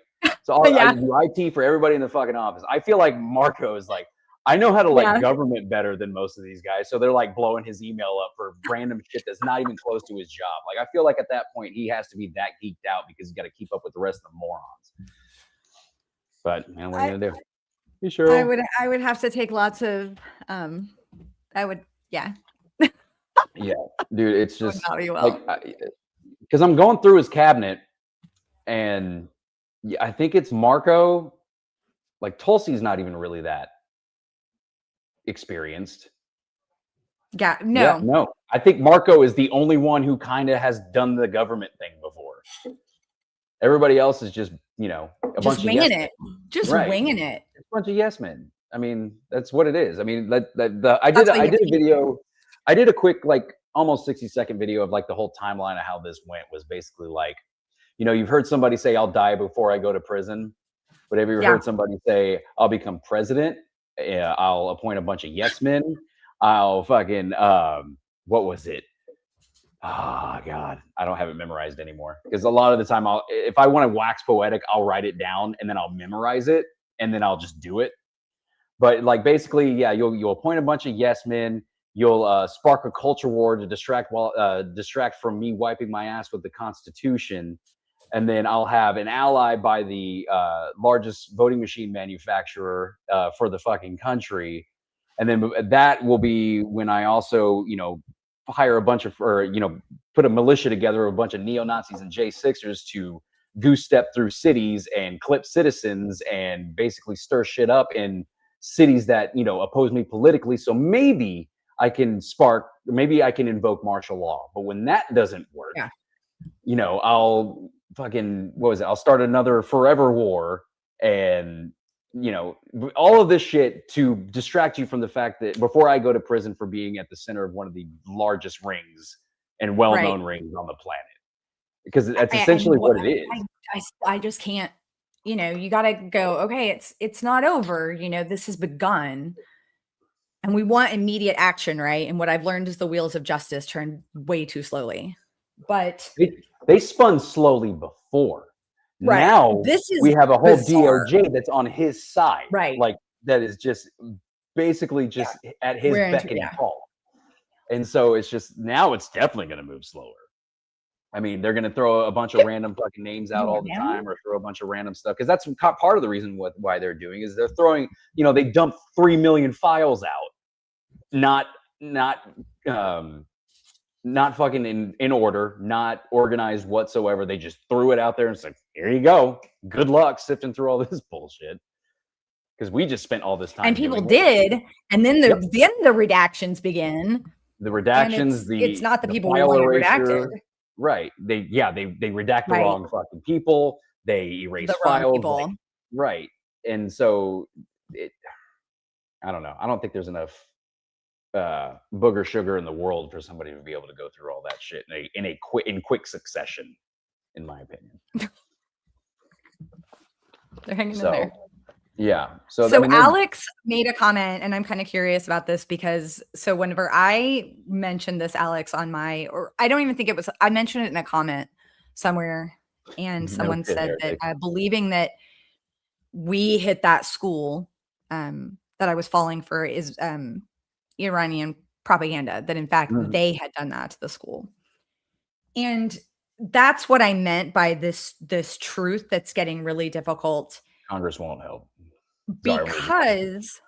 So I do IT for everybody in the fucking office. I feel like Marco is like, I know how to like government better than most of these guys. So they're like blowing his email up for random shit that's not even close to his job. Like, I feel like at that point, he has to be that geeked out because he's got to keep up with the rest of the morons. But, man, what are you going to do? You sure? I would have to take lots of, yeah, dude, it's just not be well. like, because I'm going through his cabinet and I think it's Marco. Like, Tulsi's not even really that experienced. No. I think Marco is the only one who kind of has done the government thing before. Everybody else is just, a bunch of winging it. Just winging it. It's a bunch of yes men. I mean, that's what it is. I mean, I did a video. I did a quick, like, almost 60-second video of like the whole timeline of how this went. Was basically like, you've heard somebody say, "I'll die before I go to prison," but have you ever heard somebody say, "I'll become president? I'll appoint a bunch of yes men. I'll fucking what was it? Oh God, I don't have it memorized anymore. Because a lot of the time, if I want to wax poetic, I'll write it down and then I'll memorize it and then I'll just do it. But like, basically, you'll appoint a bunch of yes men. You'll spark a culture war to distract from me wiping my ass with the Constitution. And then I'll have an ally by the largest voting machine manufacturer for the fucking country. And then that will be when I also, hire a bunch of, put a militia together of a bunch of neo-Nazis and J6ers to goose step through cities and clip citizens and basically stir shit up in cities that, oppose me politically. So maybe I can invoke martial law. But when that doesn't work, I'll fucking, I'll start another forever war and, all of this shit to distract you from the fact that before I go to prison for being at the center of one of the largest rings and well-known rings on the planet, because that's essentially what it is. I just can't, you got to go, okay, it's not over. This has begun. And we want immediate action, right? And what I've learned is the wheels of justice turn way too slowly. But they spun slowly before. Right. Now we have a whole bizarre. DOJ that's on his side. Right. Like, that is just basically just at his beck and call. And so it's just, now it's definitely going to move slower. I mean, they're going to throw a bunch of random fucking names out all the time, or throw a bunch of random stuff. Because that's part of the reason why they're doing is they're throwing, they dump 3 million files out, not fucking in order, not organized whatsoever. They just threw it out there and said, "Here you go. Good luck sifting through all this bullshit." Because we just spent all this time. And people did. And then the redactions begin. The redactions, it's not the people who want it redacted. Right. They redact the wrong fucking people. They erase files. Right. And so I don't know. I don't think there's enough booger sugar in the world for somebody to be able to go through all that shit in quick succession, in my opinion. They're hanging in there. Yeah. So Alex made a comment, and I'm kind of curious about this because whenever I mentioned this, Alex, I don't even think it was, I mentioned it in a comment somewhere, and someone said that believing that we hit that school that I was falling for is Iranian propaganda, that in fact they had done that to the school. And that's what I meant by this truth that's getting really difficult. Congress won't help. Because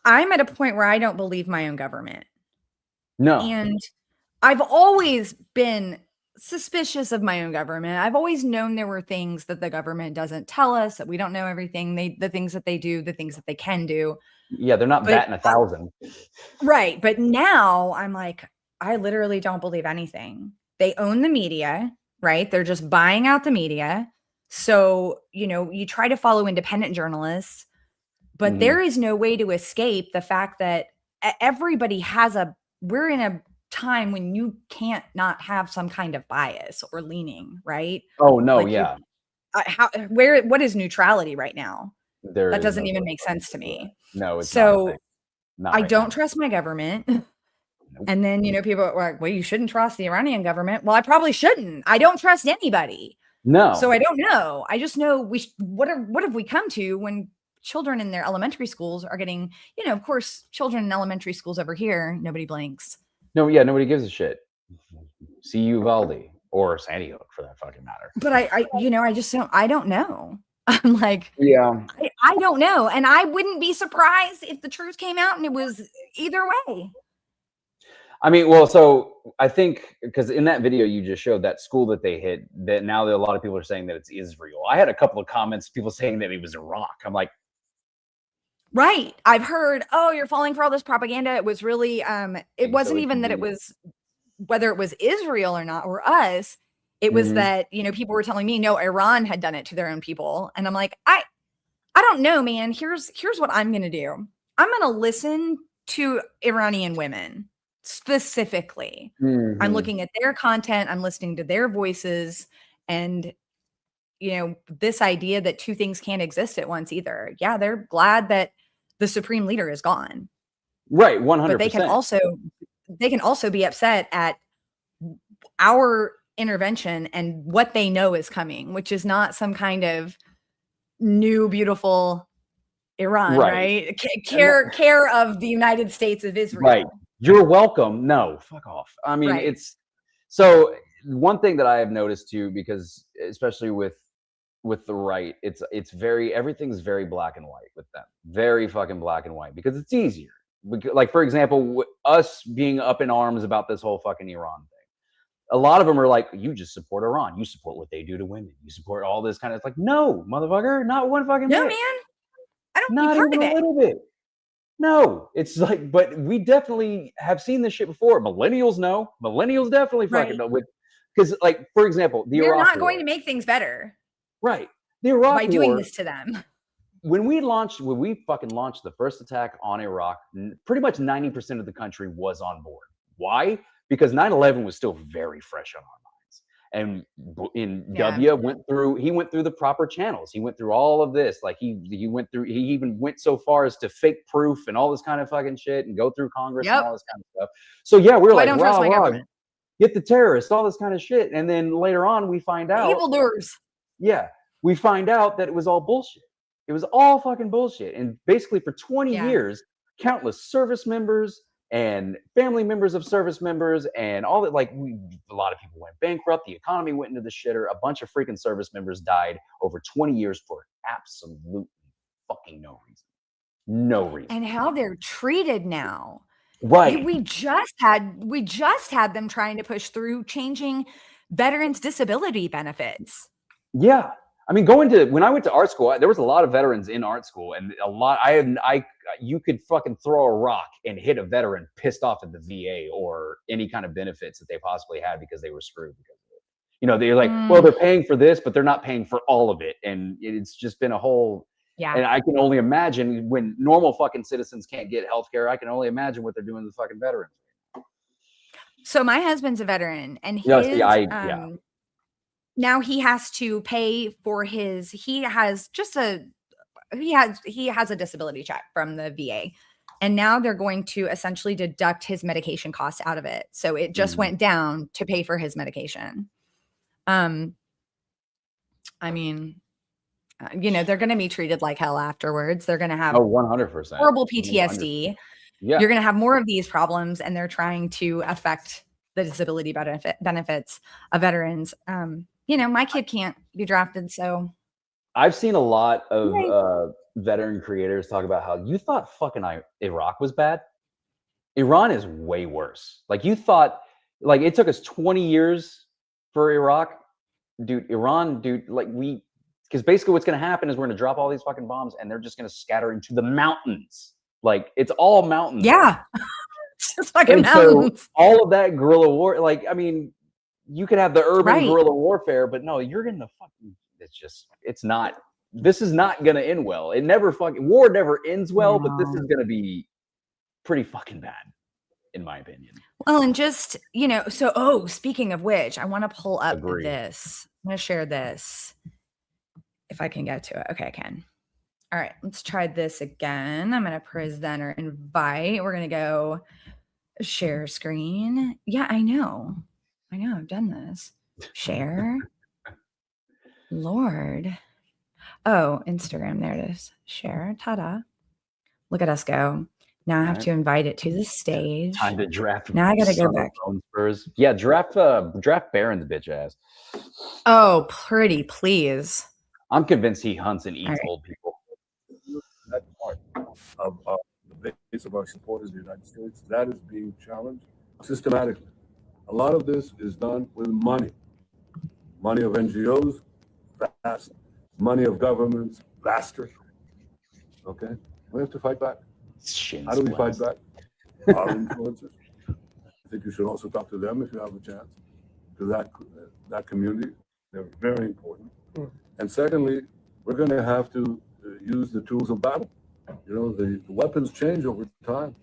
I'm at a point where I don't believe my own government. No. And I've always been suspicious of my own government. I've always known there were things that the government doesn't tell us, that we don't know everything. The things that they do, the things that they can do. Yeah, they're not batting 1,000. Right. But now I'm like, I literally don't believe anything. They own the media, right? They're just buying out the media. So, you try to follow independent journalists, But there is no way to escape the fact that everybody we're in a time when you can't not have some kind of bias or leaning, right? Oh no, Like yeah. What is neutrality right now? There That is doesn't no even such make fucking sense to thing. me. No, it's not a So thing. Not I right don't now. trust my government. Nope. And then, people are like, well, you shouldn't trust the Iranian government. Well, I probably shouldn't. I don't trust anybody. No. So I don't know. I just know what have we come to when children in their elementary schools are getting, of course, children in elementary schools over here, nobody blinks. No, yeah, nobody gives a shit. See Uvalde or Sandy Hook for that fucking matter. But I don't know. I'm like, yeah, I don't know. And I wouldn't be surprised if the truth came out and it was either way. I mean, well, so I think because in that video you just showed that school that they hit, that now a lot of people are saying that it's Israel. I had a couple of comments, people saying that it was Iraq. I'm like, right. I've heard, oh, you're falling for all this propaganda. It was really, it wasn't so even that it was whether it was Israel or not, or us. It was that, people were telling me, no, Iran had done it to their own people. And I'm like, I don't know, man. Here's what I'm going to do. I'm going to listen to Iranian women specifically. I'm looking at their content. I'm listening to their voices. And, this idea that two things can't exist at once either. Yeah, they're glad that the supreme leader is gone. Right, 100%. But they can also be upset at our intervention and what they know is coming, which is not some kind of new, beautiful Iran, right? Care of the United States of Israel. Right. You're welcome. No, fuck off. I mean, it's so one thing that I have noticed too, because especially with the right, everything's very black and white with them. Very fucking black and white because it's easier. Like, for example, us being up in arms about this whole fucking Iran thing. A lot of them are like, you just support Iran. You support what they do to women. You support all this kind of, it's like, no, motherfucker, not one fucking bit. No, man. I don't not even a little bit. No, it's like, but we definitely have seen this shit before. Millennials know. Millennials definitely fucking know. Because, like, for example, the Iraq War. You're not going to make things better. Right. The Iraq War. By doing this to them. When we fucking launched the first attack on Iraq, pretty much 90% of the country was on board. Why? Because 9/11 was still very fresh on our minds. And W went through the proper channels. He went through all of this. Like he even went so far as to fake proof and all this kind of fucking shit and go through Congress and all this kind of stuff. So yeah, we're like, I don't trust my government. Get the terrorists, all this kind of shit. And then later on we find out evildoers. Yeah. We find out that it was all bullshit. It was all fucking bullshit. And basically for 20 years, countless service members and family members of service members and all that, a lot of people went bankrupt. The economy went into the shitter. A bunch of freaking service members died over 20 years for absolutely fucking no reason. No reason. And how they're treated now. Right. We just had them trying to push through changing veterans' disability benefits. Yeah. I mean, when I went to art school, there was a lot of veterans in art school, and you could fucking throw a rock and hit a veteran pissed off at the VA or any kind of benefits that they possibly had because they were screwed because of it. They're like, well, they're paying for this, but they're not paying for all of it. And it's just been a whole, and I can only imagine when normal fucking citizens can't get healthcare, I can only imagine what they're doing to the fucking veterans. So my husband's a veteran and now he has to pay for he has a disability check from the VA. And now they're going to essentially deduct his medication costs out of it. So it just went down to pay for his medication. I mean, they're going to be treated like hell afterwards. They're going to have 100% horrible PTSD. 100%. Yeah. You're going to have more of these problems, and they're trying to affect the disability benefits of veterans. My kid can't be drafted, so I've seen a lot of veteran creators talk about how you thought fucking Iraq was bad. Iran is way worse. Like you thought, like it took us 20 years for Iraq, dude. Iran, dude, because basically what's going to happen is we're going to drop all these fucking bombs and they're just going to scatter into the mountains. Like it's all mountains. Yeah. It's fucking mountains. So all of that guerrilla war, you could have the urban guerrilla warfare, but no, you're going to fucking, it's not this is not gonna end well. War never ends well, but this is No. gonna be pretty fucking bad, in my opinion. Well, and just, speaking of which, I want to pull up Agree. this. I'm going to share this if I can get to it. Okay, I can. All right, let's try this again. I'm going to present or invite. We're going to go share screen. Yeah, I know. I've done this. Share. Lord. Oh, Instagram. There it is. Share. Ta-da. Look at us go. Now I have to invite it to the stage. Time to draft. Now I gotta go back. Spurs. Yeah, draft Barron's bitch ass. Oh, pretty please. I'm convinced he hunts and eats old people. That part of the base of our support is the United States. That is being challenged systematically. A lot of this is done with money. Money of NGOs, fast. Money of governments, faster. Okay? We have to fight back. How do we fight back? Our influencers. I think you should also talk to them if you have a chance. To that community, they're very important. And secondly, we're going to have to use the tools of battle. The weapons change over time.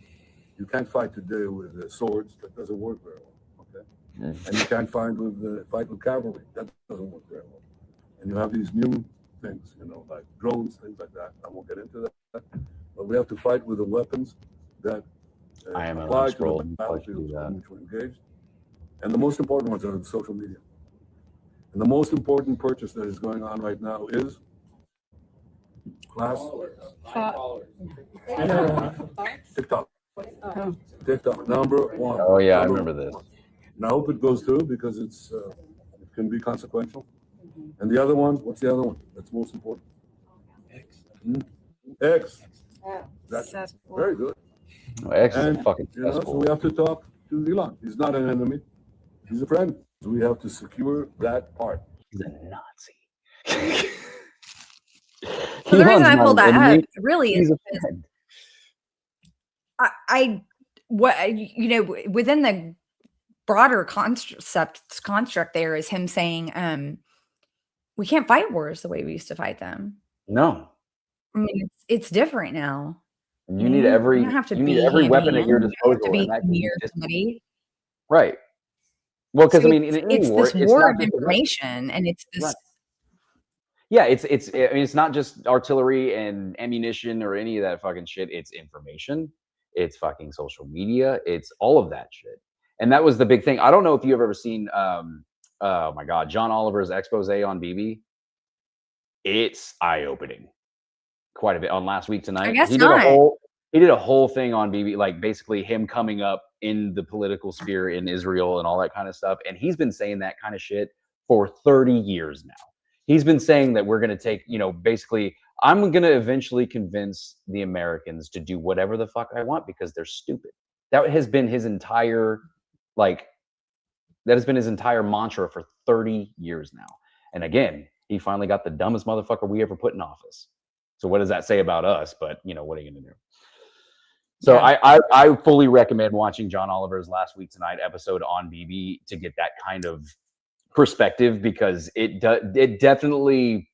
You can't fight today with swords. That doesn't work very well. Okay, and you can't fight with cavalry. That doesn't work very well. And you have these new things, like drones, things like that. I won't get into that. But we have to fight with the weapons that apply to the battlefield in which we're engaged. And the most important ones are in social media. And the most important purchase that is going on right now is TikTok. TikTok, number one. Oh yeah, I remember this. And I hope it goes through because it can be consequential. And the other one, what's the other one that's most important? X. That's very good. X is fucking so we have to talk to Elon. He's not an enemy. He's a friend. So we have to secure that part. He's a Nazi. So the reason I pulled that up really is within the broader construct there is him saying, we can't fight wars the way we used to fight them. No. I mean, it's different now. You need every weapon at your disposal. To be near somebody. Right. Well, because in any it's war, this war of information, and it's this. Right. Yeah, it's not just artillery and ammunition or any of that fucking shit. It's information. It's fucking social media. It's all of that shit. And that was the big thing. I don't know if you've ever seen, oh my God, John Oliver's expose on BB. It's eye-opening. Quite a bit on Last Week Tonight. I guess he did a whole thing on BB, like basically him coming up in the political sphere in Israel and all that kind of stuff. And he's been saying that kind of shit for 30 years now. He's been saying that we're going to take, basically, I'm going to eventually convince the Americans to do whatever the fuck I want because they're stupid. That has been his entire, mantra for 30 years now. And again, he finally got the dumbest motherfucker we ever put in office. So what does that say about us? But, what are you going to do? So yeah. I fully recommend watching John Oliver's Last Week Tonight episode on BB to get that kind of perspective, because it definitely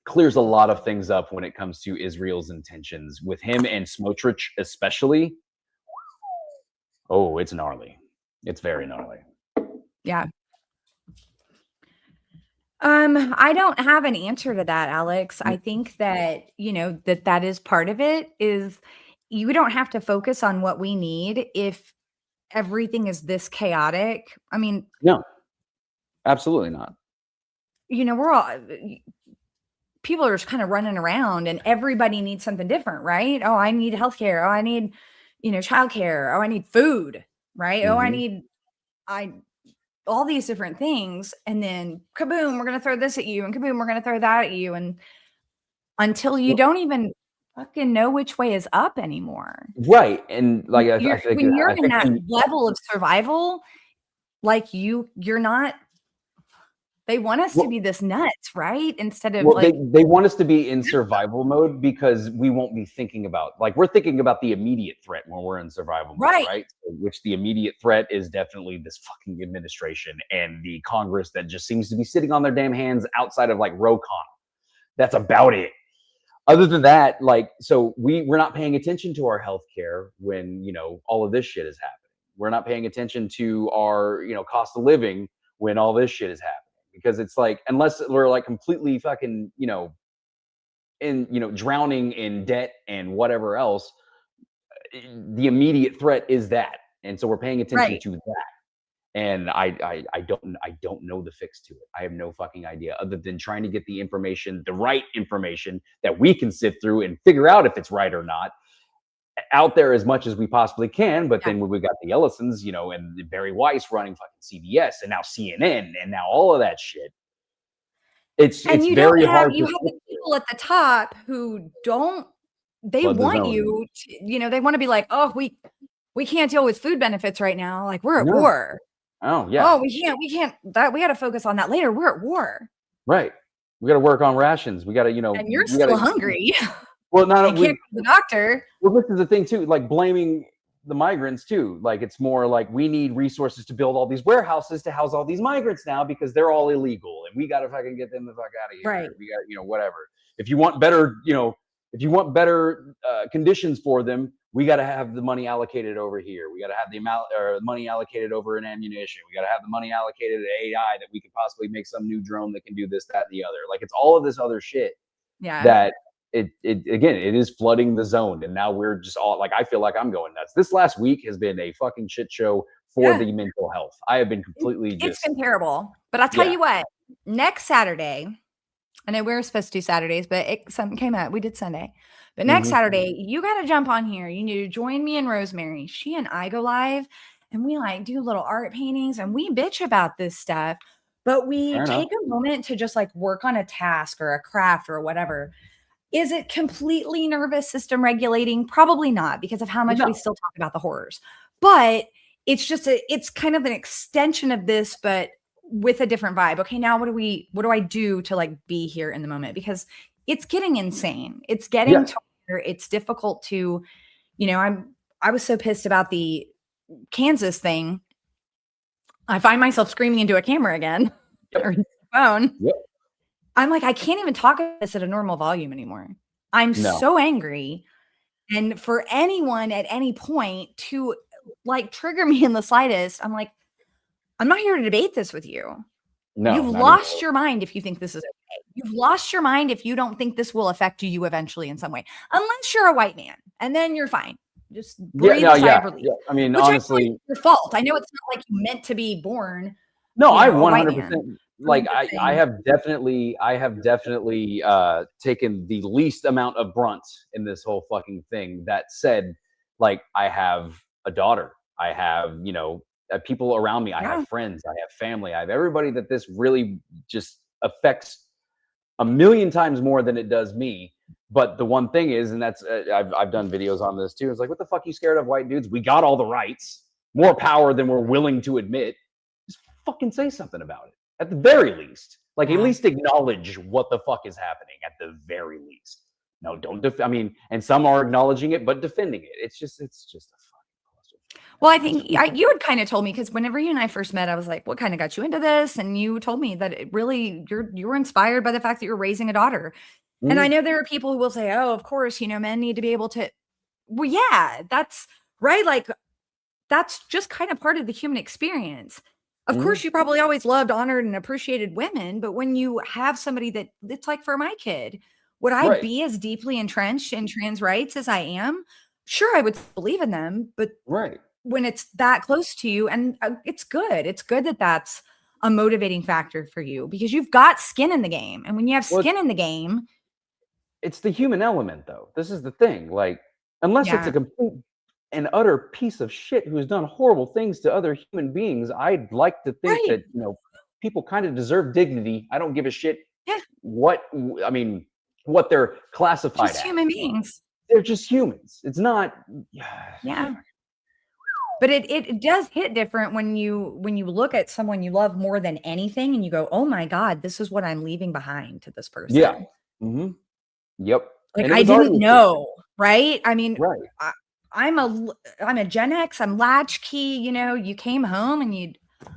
clears a lot of things up when it comes to Israel's intentions with him and Smotrich especially. Oh, it's gnarly. It's very gnarly. Yeah. I don't have an answer to that, Alex. I think that, that is part of it. Is you don't have to focus on what we need if everything is this chaotic. I mean, no, absolutely not. We're all people are just kind of running around, and everybody needs something different, right? Oh, I need healthcare. Oh, I need, childcare. Oh, I need food, right? Mm-hmm. Oh, I need all these different things, and then kaboom, we're going to throw this at you, and kaboom, we're going to throw that at you, and until you don't even fucking know which way is up anymore. Right. And like, when you're in that level of survival, like you're not, they want us to be this nuts, right? Instead of they want us to be in survival mode because we won't be thinking about, we're thinking about the immediate threat when we're in survival mode, right? So, which the immediate threat is definitely this fucking administration and the Congress that just seems to be sitting on their damn hands outside of Ro Khanna. That's about it. Other than that, like, so we're not paying attention to our healthcare when, you know, all of this shit is happening. We're not paying attention to our, you know, cost of living when all this shit is happening, because it's like, unless we're like completely fucking, you know, drowning in debt and whatever else, the immediate threat is that. And so we're paying attention Right. to that. And I don't know the fix to it. I have no fucking idea, other than trying to get the information, the right information that we can sift through and figure out if it's right or not, out there as much as we possibly can. But Yeah. then when we got the Ellisons, you know, and Barry Weiss running fucking CBS and now CNN and now all of that shit, it's you very don't have hard you to have the people at the top who don't, they flood the want zone. you to, you know, they want to be like, oh, we can't deal with food benefits right now. Like, we're at No. war. Oh yeah. Oh, we can't that we got to focus on that later. We're at war. Right. We got to work on rations. We got to, you know, And you're we still gotta, hungry. well, not And can't go to the doctor. well, this is the thing too, like blaming the migrants too. Like, it's more like we need resources to build all these warehouses to house all these migrants now because they're all illegal and we got to fucking get them the fuck out of here. Right. We got, you know, whatever. If you want better, you know, if you want better conditions for them, we got to have the money allocated over here. We got to have the amount or money allocated over in ammunition. We got to have the money allocated to AI that we could possibly make some new drone that can do this, that, and the other. Like, it's all of this other shit Yeah. that it again, it is flooding the zone. And now we're just all like, I feel like I'm going nuts. This last week has been a fucking shit show for the mental health. I have been completely It's been terrible. But I'll tell you what, next Saturday, I know we were supposed to do Saturdays, but something came out. We did Sunday. But next Saturday, you got to jump on here. You need to join me and Rosemary. She and I go live and we like do little art paintings and we bitch about this stuff. But we take a moment to just like work on a task or a craft or whatever. Is it completely nervous system regulating? Probably not, because of how much we still talk about the horrors. But it's just it's kind of an extension of this, but with a different vibe. Okay, now what do I do to like be here in the moment? Because it's getting insane. It's getting to where it's difficult to, you know, I was so pissed about the Kansas thing. I find myself screaming into a camera again or phone. I'm like, I can't even talk about this at a normal volume anymore. I'm so angry. And for anyone at any point to like trigger me in the slightest, I'm like, I'm not here to debate this with you. No, you've lost your mind if you think this is okay. You've lost your mind if you don't think this will affect you eventually in some way, unless you're a white man, and then you're fine. Just breathe a sigh of relief. I mean, which honestly, it's your fault. I know it's not like you meant to be born. No, I know, a white 100% man. like I have definitely taken the least amount of brunt in this whole fucking thing. That said, like, I have a daughter. I have, you know, people around me. I have friends. I have family. I have everybody that this really just affects a million times more than it does me. But the one thing is, and that's I've done videos on this too. It's like, what the fuck are you scared of, white dudes? We got all the rights, more power than we're willing to admit. Just fucking say something about it at the very least. Like, at least acknowledge what the fuck is happening at the very least. No, don't. I mean, and some are acknowledging it, but defending it. It's just a Well, I think you had kind of told me, because whenever you and I first met, I was like, what kind of got you into this? And you told me that it really, you were inspired by the fact that you're raising a daughter. And I know there are people who will say, oh, of course, you know, men need to be able to, well, yeah, that's right. Like, that's just kind of part of the human experience. Of course, you probably always loved, honored, and appreciated women. But when you have somebody that, it's like for my kid, would I be as deeply entrenched in trans rights as I am? Sure, I would believe in them. But when it's that close to you, and it's good. It's good that that's a motivating factor for you, because you've got skin in the game. And when you have skin in the game, it's the human element, though. This is the thing. Like, unless it's a complete and utter piece of shit who's done horrible things to other human beings, I'd like to think that, you know, people kind of deserve dignity. I don't give a shit what they're classified as. Human beings. They're just humans. It's not. But it does hit different when you look at someone you love more than anything and you go, oh my God, this is what I'm leaving behind to this person. Yeah. Mm-hmm. Yep. Like, I didn't know, right? I mean, I'm a Gen X, I'm latchkey, you know, you came home and you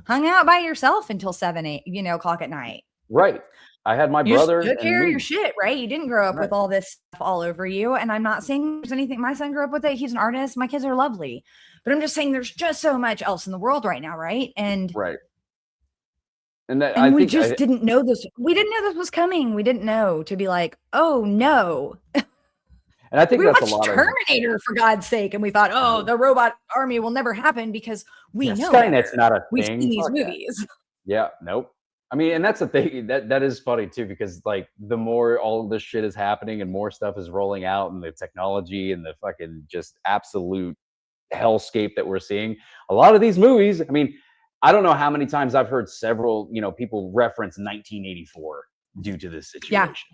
hung out by yourself until 7, 8, o'clock at night. Right. I had my You just brother took and care of your me. shit, right? You didn't grow up Right. with all this stuff all over you. And I'm not saying there's anything. My son grew up with it. He's an artist. My kids are lovely. But I'm just saying there's just so much else in the world right now, right? Right. And that, I And we think just didn't know this. We didn't know this was coming. We didn't know to be like, oh no. and I think We that's a watched lot of Terminator for God's sake, and we thought, oh, the robot army will never happen because we know Skynet's better. not a We've thing. seen these Fuck that. movies. Yeah, nope. I mean, and that's the thing that is funny too, because like the more all this shit is happening and more stuff is rolling out and the technology and the fucking just absolute hellscape that we're seeing, a lot of these movies, I mean, I don't know how many times I've heard several, people reference 1984 due to this situation.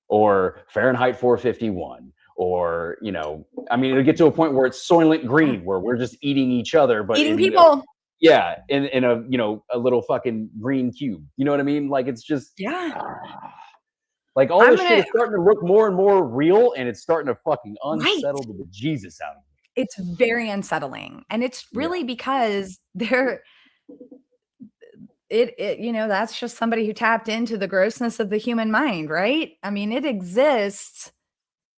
Or Fahrenheit 451, or I mean, it'll get to a point where it's Soylent Green, where we're just eating each other, but Eating people. in a a little fucking green cube. You know what I mean? Like it's just like all this shit is starting to look more and more real, and it's starting to fucking unsettle the bejesus out of me. It's very unsettling, and it's really because that's just somebody who tapped into the grossness of the human mind, right? I mean, it exists.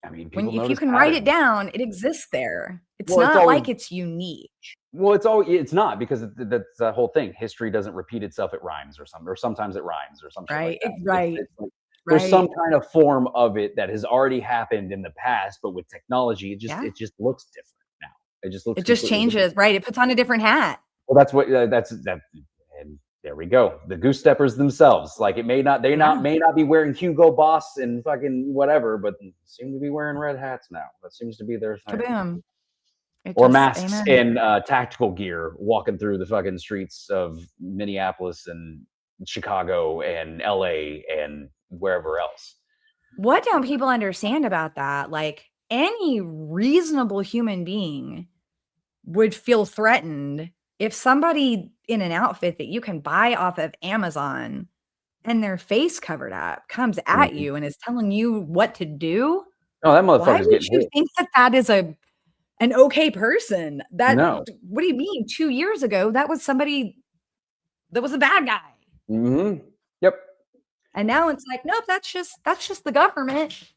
I mean, if you can write it down, it exists there. It's not always, like it's unique. Well, it's not, because that's the whole thing. History doesn't repeat itself; it rhymes, or sometimes it rhymes, or something like that. Right. It's like, there's some kind of form of it that has already happened in the past, but with technology, it just looks different now. It just changes, different. Right? It puts on a different hat. Well, that's what and there we go. The goose steppers themselves, like it may not be wearing Hugo Boss and fucking whatever, but seem to be wearing red hats now. That seems to be their thing. Kaboom. Or masks and tactical gear, walking through the fucking streets of Minneapolis and Chicago and LA and wherever else. What don't people understand about that? Like, any reasonable human being would feel threatened if somebody in an outfit that you can buy off of Amazon and their face covered up comes at you and is telling you what to do. Oh, that motherfucker's Why would getting you hit. think that is an okay person? No. What do you mean? 2 years ago, that was somebody that was a bad guy. Mm-hmm. Yep. And now it's like, nope, that's just the government.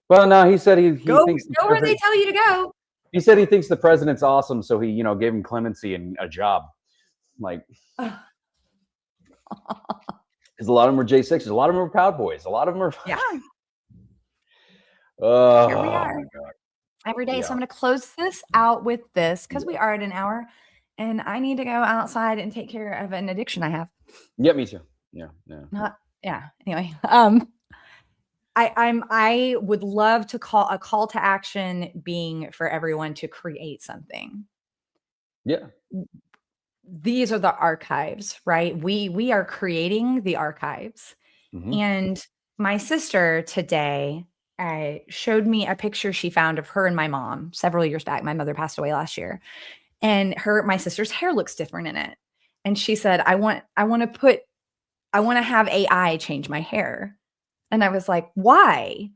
Well, no, he said he thinks go where they tell you to go. He said he thinks the president's awesome, so he, gave him clemency and a job. Like, because a lot of them are J6s, a lot of them are Proud Boys, a lot of them are. Yeah. Oh, here we are. My God. Every day. Yeah. So I'm going to close this out with this because we are at an hour, and I need to go outside and take care of an addiction I have. Yeah, me too. Yeah. Anyway, I would love to call a call to action being for everyone to create something. Yeah. These are the archives, right? We are creating the archives. Mm-hmm. And my sister today showed me a picture she found of her and my mom several years back. My mother passed away last year, and my sister's hair looks different in it. And she said, I want to have AI change my hair. And I was like, why?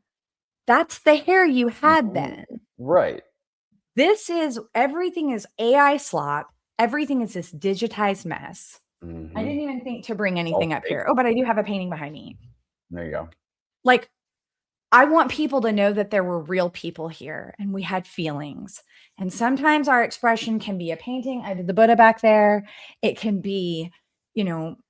That's the hair you had then. Right. Everything is AI slop. Everything is this digitized mess. Mm-hmm. I didn't even think to bring anything up here. Oh, but I do have a painting behind me. There you go. Like, I want people to know that there were real people here and we had feelings. And sometimes our expression can be a painting. I did the Buddha back there. It can be,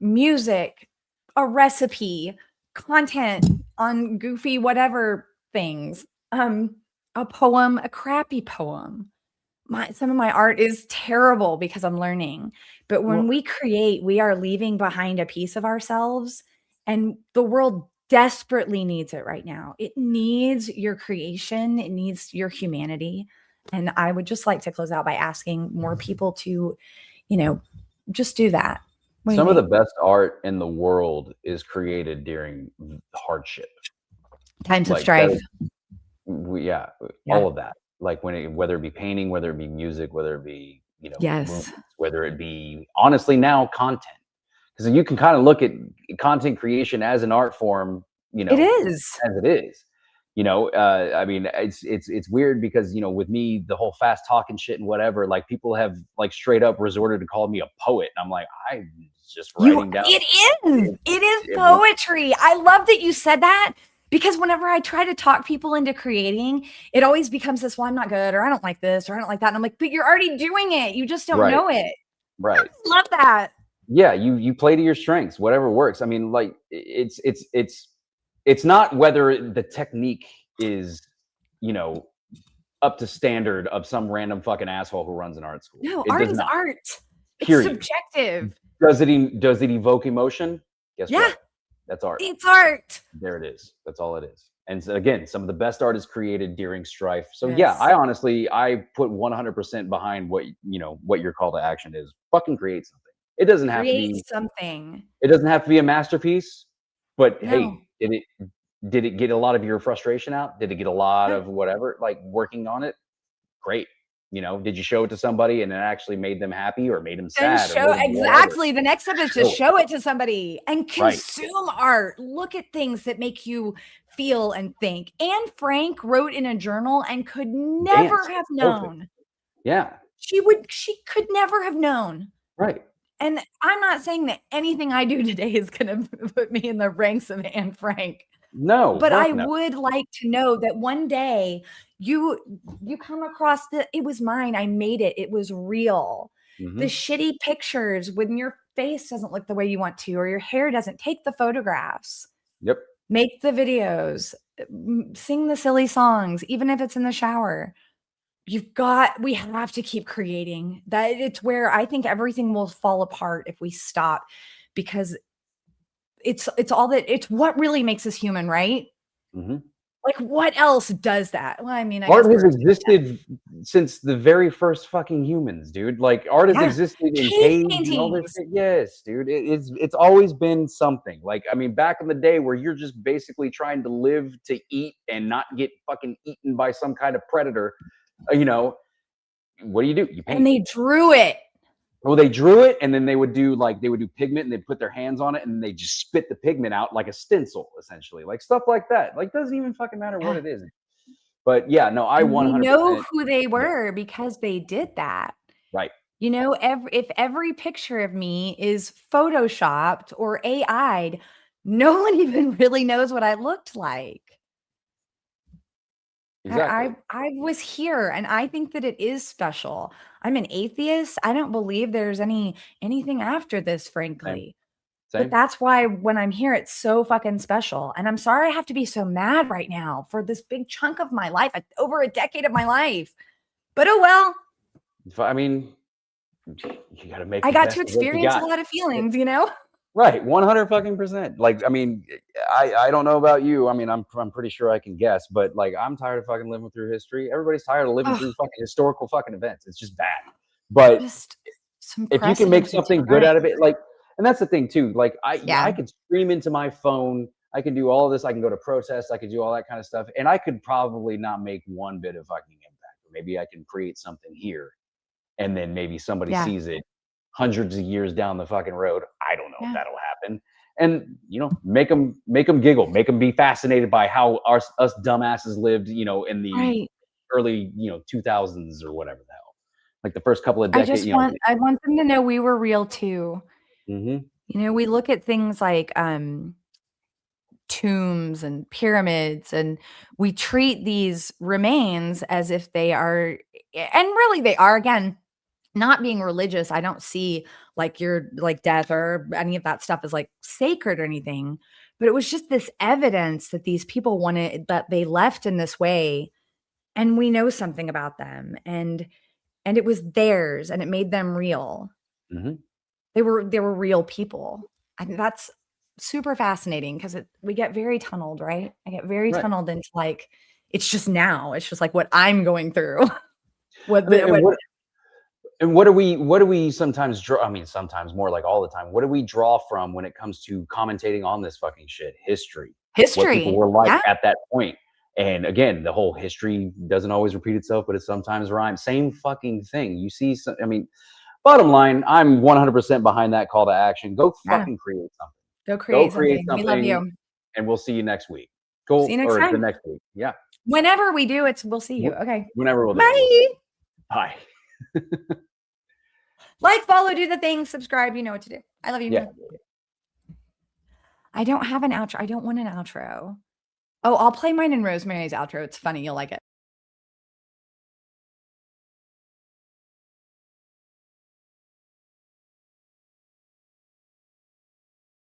music, a recipe, content on goofy whatever things, a poem, a crappy poem. Some of my art is terrible because I'm learning. But when we create, we are leaving behind a piece of ourselves, and the world desperately needs it right now. It needs your creation. It needs your humanity. And I would just like to close out by asking more people to, just do that. Some of the best art in the world is created during hardship. Times of strife. All of that. Like whether it be painting, whether it be music, whether it be, movies, whether it be, honestly now, content. Because you can kind of look at content creation as an art form, it is. As it is. I mean, it's weird because, with me, the whole fast talking shit and whatever, like people have like straight up resorted to call me a poet. And I'm like, just writing down. It is poetry. I love that you said that, because whenever I try to talk people into creating, it always becomes this, well, I'm not good, or I don't like this, or I don't like that. And I'm like, but you're already doing it. You just don't know it. Right. I love that. Yeah, you play to your strengths, whatever works. I mean, like it's not whether the technique is, you know, up to standard of some random fucking asshole who runs an art school. No, It art does is not. art. It's Period. subjective. Does it evoke emotion? Guess what? That's art. It's art. There it is. That's all it is. And so, again, some of the best art is created during strife. So Yes. yeah, I put 100% behind what your call to action is. Fucking create something. It doesn't have to be something. It doesn't have to be a masterpiece, but No. hey, did it get a lot of your frustration out? Did it get a lot of whatever, like working on it? Great. You know, did you show it to somebody and it actually made them happy or made them sad? Exactly. The next step is to show it to somebody and consume art. Look at things that make you feel and think. Anne Frank wrote in a journal and could never have known. Yeah. She could never have known. Right. And I'm not saying that anything I do today is going to put me in the ranks of Anne Frank. No. But I would like to know that one day you come across it was mine. I made it. It was real. Mm-hmm. The shitty pictures when your face doesn't look the way you want to, or your hair doesn't, take the photographs. Yep. Make the videos, sing the silly songs, even if it's in the shower. We have to keep creating. That it's where I think everything will fall apart if we stop, because it's what really makes us human, right? Mm-hmm. Like, what else does that? Well, I mean, art has existed since the very first fucking humans, dude. Like, art has existed in caves and all this shit. Yes, dude. It's always been something. Like, I mean, back in the day where you're just basically trying to live to eat and not get fucking eaten by some kind of predator, you know, what do? You paint. And they drew it. Well, they drew it, and then they would do pigment, and they'd put their hands on it, and they just spit the pigment out like a stencil, essentially, like stuff like that. Like, doesn't even fucking matter what it is. But yeah, no, I 100% know who they were because they did that. Right. You know, if every picture of me is photoshopped or AI'd, no one even really knows what I looked like. Exactly. I was here, and I think that it is special. I'm an atheist. I don't believe there's anything after this, frankly. Same. But that's why when I'm here, it's so fucking special. And I'm sorry I have to be so mad right now for this big chunk of my life, over a decade of my life. But oh well. I mean, you got to make. I got to experience a lot of feelings, you know. Right, 100%. Like, I mean, I don't know about you. I mean, I'm pretty sure I can guess, but like, I'm tired of fucking living through history. Everybody's tired of living through fucking historical fucking events. It's just bad. But if you can make something good out of it, like, and that's the thing too. Like, I could stream into my phone. I can do all of this. I can go to protests. I could do all that kind of stuff, and I could probably not make one bit of fucking impact. Or maybe I can create something here, and then maybe somebody sees it hundreds of years down the fucking road. I don't know if that'll happen. And, you know, make them giggle, make them be fascinated by how us dumbasses lived, you know, in the early, 2000s or whatever the hell. Like the first couple of decades. I want them to know we were real too. Mm-hmm. You know, we look at things like tombs and pyramids, and we treat these remains as if they are, and really they are, again, not being religious. I don't see like your death or any of that stuff is like sacred or anything, but it was just this evidence that these people wanted, that they left in this way, and we know something about them, and it was theirs, and it made them real. Mm-hmm. They were real people. I think that's super fascinating, because we get very tunneled, right? I get very tunneled into like, it's just now. It's just like what I'm going through. And what do we sometimes draw? I mean, sometimes, more like all the time. What do we draw from when it comes to commentating on this fucking shit? History. What people were like at that point. And again, the whole history doesn't always repeat itself, but it sometimes rhymes. Same fucking thing. You see, I mean, bottom line, I'm 100% behind that call to action. Go fucking create something. Go create something. We love you. And we'll see you next week. Cool. See you next time. The next week. Yeah. Whenever we do, we'll see you. Okay. Whenever we'll do it. Bye. Like, follow, do the thing, subscribe. You know what to do. I love you. Yeah. I don't have an outro. I don't want an outro. Oh, I'll play mine in Rosemary's outro. It's funny. You'll like it.